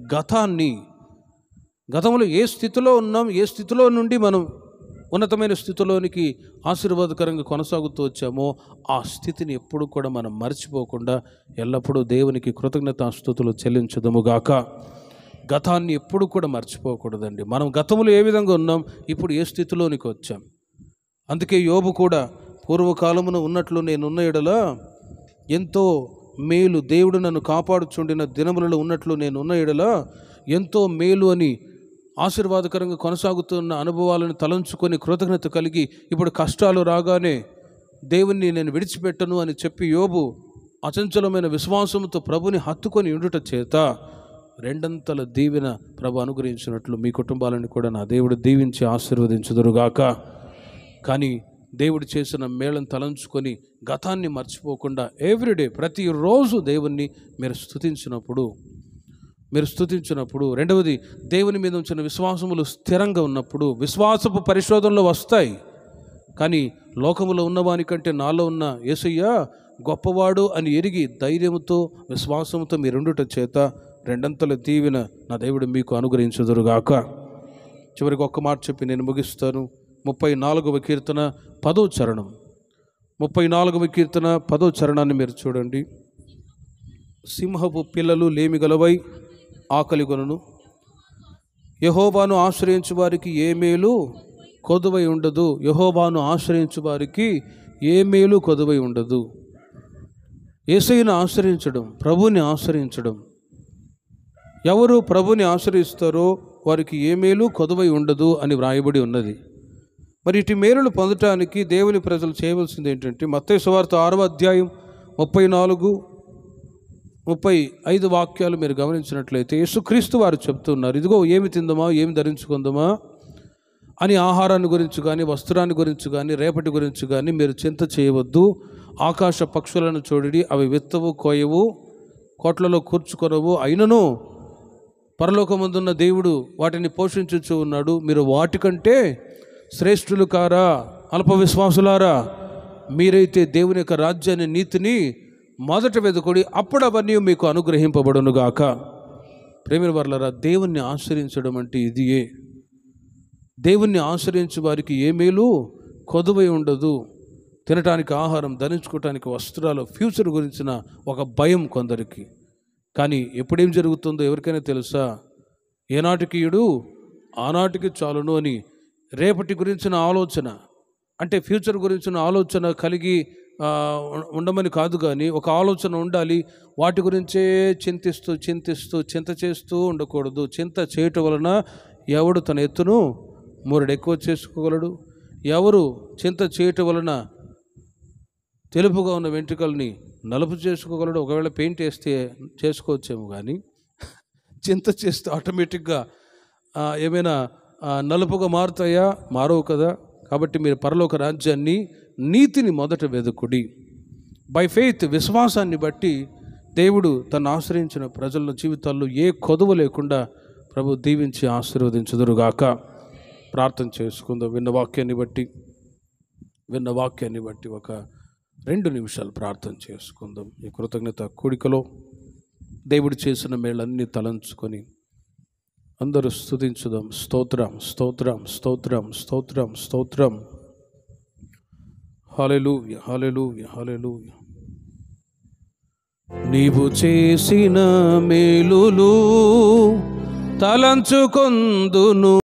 గతంలో ఏ స్థితిలో ఉన్నాం, ఏ స్థితిలో నుండి మనం ఉన్నతమైన స్థితిలోనికి ఆశీర్వాదకరంగా కొనసాగుతూ వచ్చామో ఆ స్థితిని ఎప్పుడు కూడా మనం మర్చిపోకుండా ఎల్లప్పుడూ దేవునికి కృతజ్ఞతాస్తుతులు చెల్లించదముగాక. గతాన్ని ఎప్పుడు కూడా మర్చిపోకూడదండి. మనం గతంలో ఏ విధంగా ఉన్నాం, ఇప్పుడు ఏ స్థితిలోనికి వచ్చాం. అందుకే యోబు కూడా పూర్వకాలమున ఉన్నట్లు నేనున్న ఎడల ఎంతో మేలు, దేవుడు నన్ను కాపాడుచుండిన దినములలో ఉన్నట్లు నేనున్న ఎడల ఎంతో మేలు అని ఆశీర్వాదకరంగా కొనసాగుతున్న అనుభవాలను తలంచుకొని కృతజ్ఞత కలిగి ఇప్పుడు కష్టాలు రాగానే దేవుణ్ణి నేను విడిచిపెట్టను అని చెప్పి యోబు అచంచలమైన విశ్వాసంతో ప్రభుని హత్తుకొని ఉండుట చేత 2 దీవెన ప్రభు అనుగ్రహించినట్లు మీ కుటుంబాలను కూడా నా దేవుడు దీవించి ఆశీర్వదించుదురుగాక. కానీ దేవుడు చేసిన మేళను తలంచుకొని గతాన్ని మర్చిపోకుండా ఎవ్రీడే ప్రతిరోజు దేవుణ్ణి మీరు స్తుతించినప్పుడు రెండవది దేవుని మీద ఉంచిన విశ్వాసములు స్థిరంగా ఉన్నప్పుడు విశ్వాసపు పరిశోధనలు వస్తాయి. కానీ లోకములో ఉన్నవానికంటే నాలో ఉన్న యేసయ్య గొప్పవాడు అని ఎరిగి ధైర్యముతో విశ్వాసంతో మీరుండుట చేత 2 దీవెన నా దేవుడు మీకు అనుగ్రహించుదురుగాక. చివరికి ఒక్క మాట చెప్పి నేను ముగిస్తాను. 34వ కీర్తన 10వ చరణం. 34వ కీర్తన 10వ చరణాన్ని మీరు చూడండి. సింహపు పిల్లలు లేమిగలవై ఆకలిగొనును, యెహోవాను ఆశ్రయించు వారికి ఏ మేలు కొదువై ఉండదు. యెహోవాను ఆశ్రయించు వారికి ఏ మేలు కొదువై ఉండదు. యేసయ్యను ఆశ్రయించడం, ప్రభుని ఆశ్రయించడం. ఎవరు ప్రభుని ఆశ్రయిస్తారో వారికి ఏ మేలు కొదువై ఉండదు అని వ్రాయబడి ఉన్నది. మరి ఇటు మేలులు పొందటానికి దేవుని ప్రజలు చేయవలసింది ఏంటంటే మత్తయి సువార్త 6వ అధ్యాయం 34-35 వాక్యాలు మీరు గమనించినట్లయితే యేసుక్రీస్తు వారు చెప్తున్నారు, ఇదిగో ఏమి తిందామా, ఏమి ధరించుకుందామా అని ఆహారాన్ని గురించి కానీ వస్త్రాన్ని గురించి కానీ రేపటి గురించి కానీ మీరు చింత చేయవద్దు. ఆకాశ పక్షులను చూడండి, అవి విత్తవు, కోయవు, కోట్లలో కూర్చుకొనవు, అయినను పరలోకమందున్న దేవుడు వాటిని పోషించుచూ ఉన్నాడు. మీరు వాటికంటే శ్రేష్ఠులు కారా? అల్ప విశ్వాసులారా, మీరైతే దేవుని యొక్క రాజ్యాన్ని నీతిని మొదట వెదుకుడి, అప్పుడు అవన్నీ మీకు అనుగ్రహింపబడునుగాక. ప్రేమిన వర్లారా, దేవుణ్ణి ఆశ్రయించడం అంటే ఇదియే. దేవుణ్ణి ఆశ్రయించే వారికి ఏ మేలు కొదువై ఉండదు. తినటానికి ఆహారం, ధరించుకోవటానికి వస్త్రాలు, ఫ్యూచర్ గురించిన ఒక భయం కొందరికి. కానీ ఎప్పుడేం జరుగుతుందో ఎవరికైనా తెలుసా? ఏనాటికి ఈడు ఆనాటికి చాలును అని రేపటి గురించిన ఆలోచన, అంటే ఫ్యూచర్ గురించిన ఆలోచన కలిగి ఉండమని కాదు, కానీ ఒక ఆలోచన ఉండాలి. వాటి గురించే చింత చేస్తూ ఉండకూడదు. చింత చేయటం వలన ఎవడు తన ఎత్తును మూరెడు ఎక్కువ చేసుకోగలడు? ఎవరు చింత చేయటం వలన తెలుపుగా ఉన్న వెంట్రుకల్ని నలుపు చేసుకోగలడు? ఒకవేళ పెయింట్ వేస్తే చేసుకోవచ్చేమో, కానీ చింత చేస్తే ఆటోమేటిక్గా ఏమైనా నలుపుగా మారుతాయా? మారవు కదా. కాబట్టి మీరు పరలోక రాజ్యాన్ని, నీతిని మొదట వెదుకుడి. బై ఫెయిత్, విశ్వాసాన్ని బట్టి దేవుడు తను ఆశ్రయించిన ప్రజల జీవితాల్లో ఏ కొదువ లేకుండా ప్రభు దీవించి ఆశీర్వదించుదురుగాక. ప్రార్థన చేసుకుందాం. విన్న వాక్యాన్ని బట్టి ఒక 2 నిమిషాలు ప్రార్థన చేసుకుందాం. ఈ కృతజ్ఞత కూడికలో దేవుడు చేసిన మేళ్ళన్నీ తలంచుకొని అందరూ స్తుతించుదాం. స్తోత్రం, స్తోత్రం, స్తోత్రం, స్తోత్రం, స్తోత్రం. హల్లెలూయా, హల్లెలూయా, హల్లెలూయా. నీవు చేసిన మేలులు తలంచుకొందును.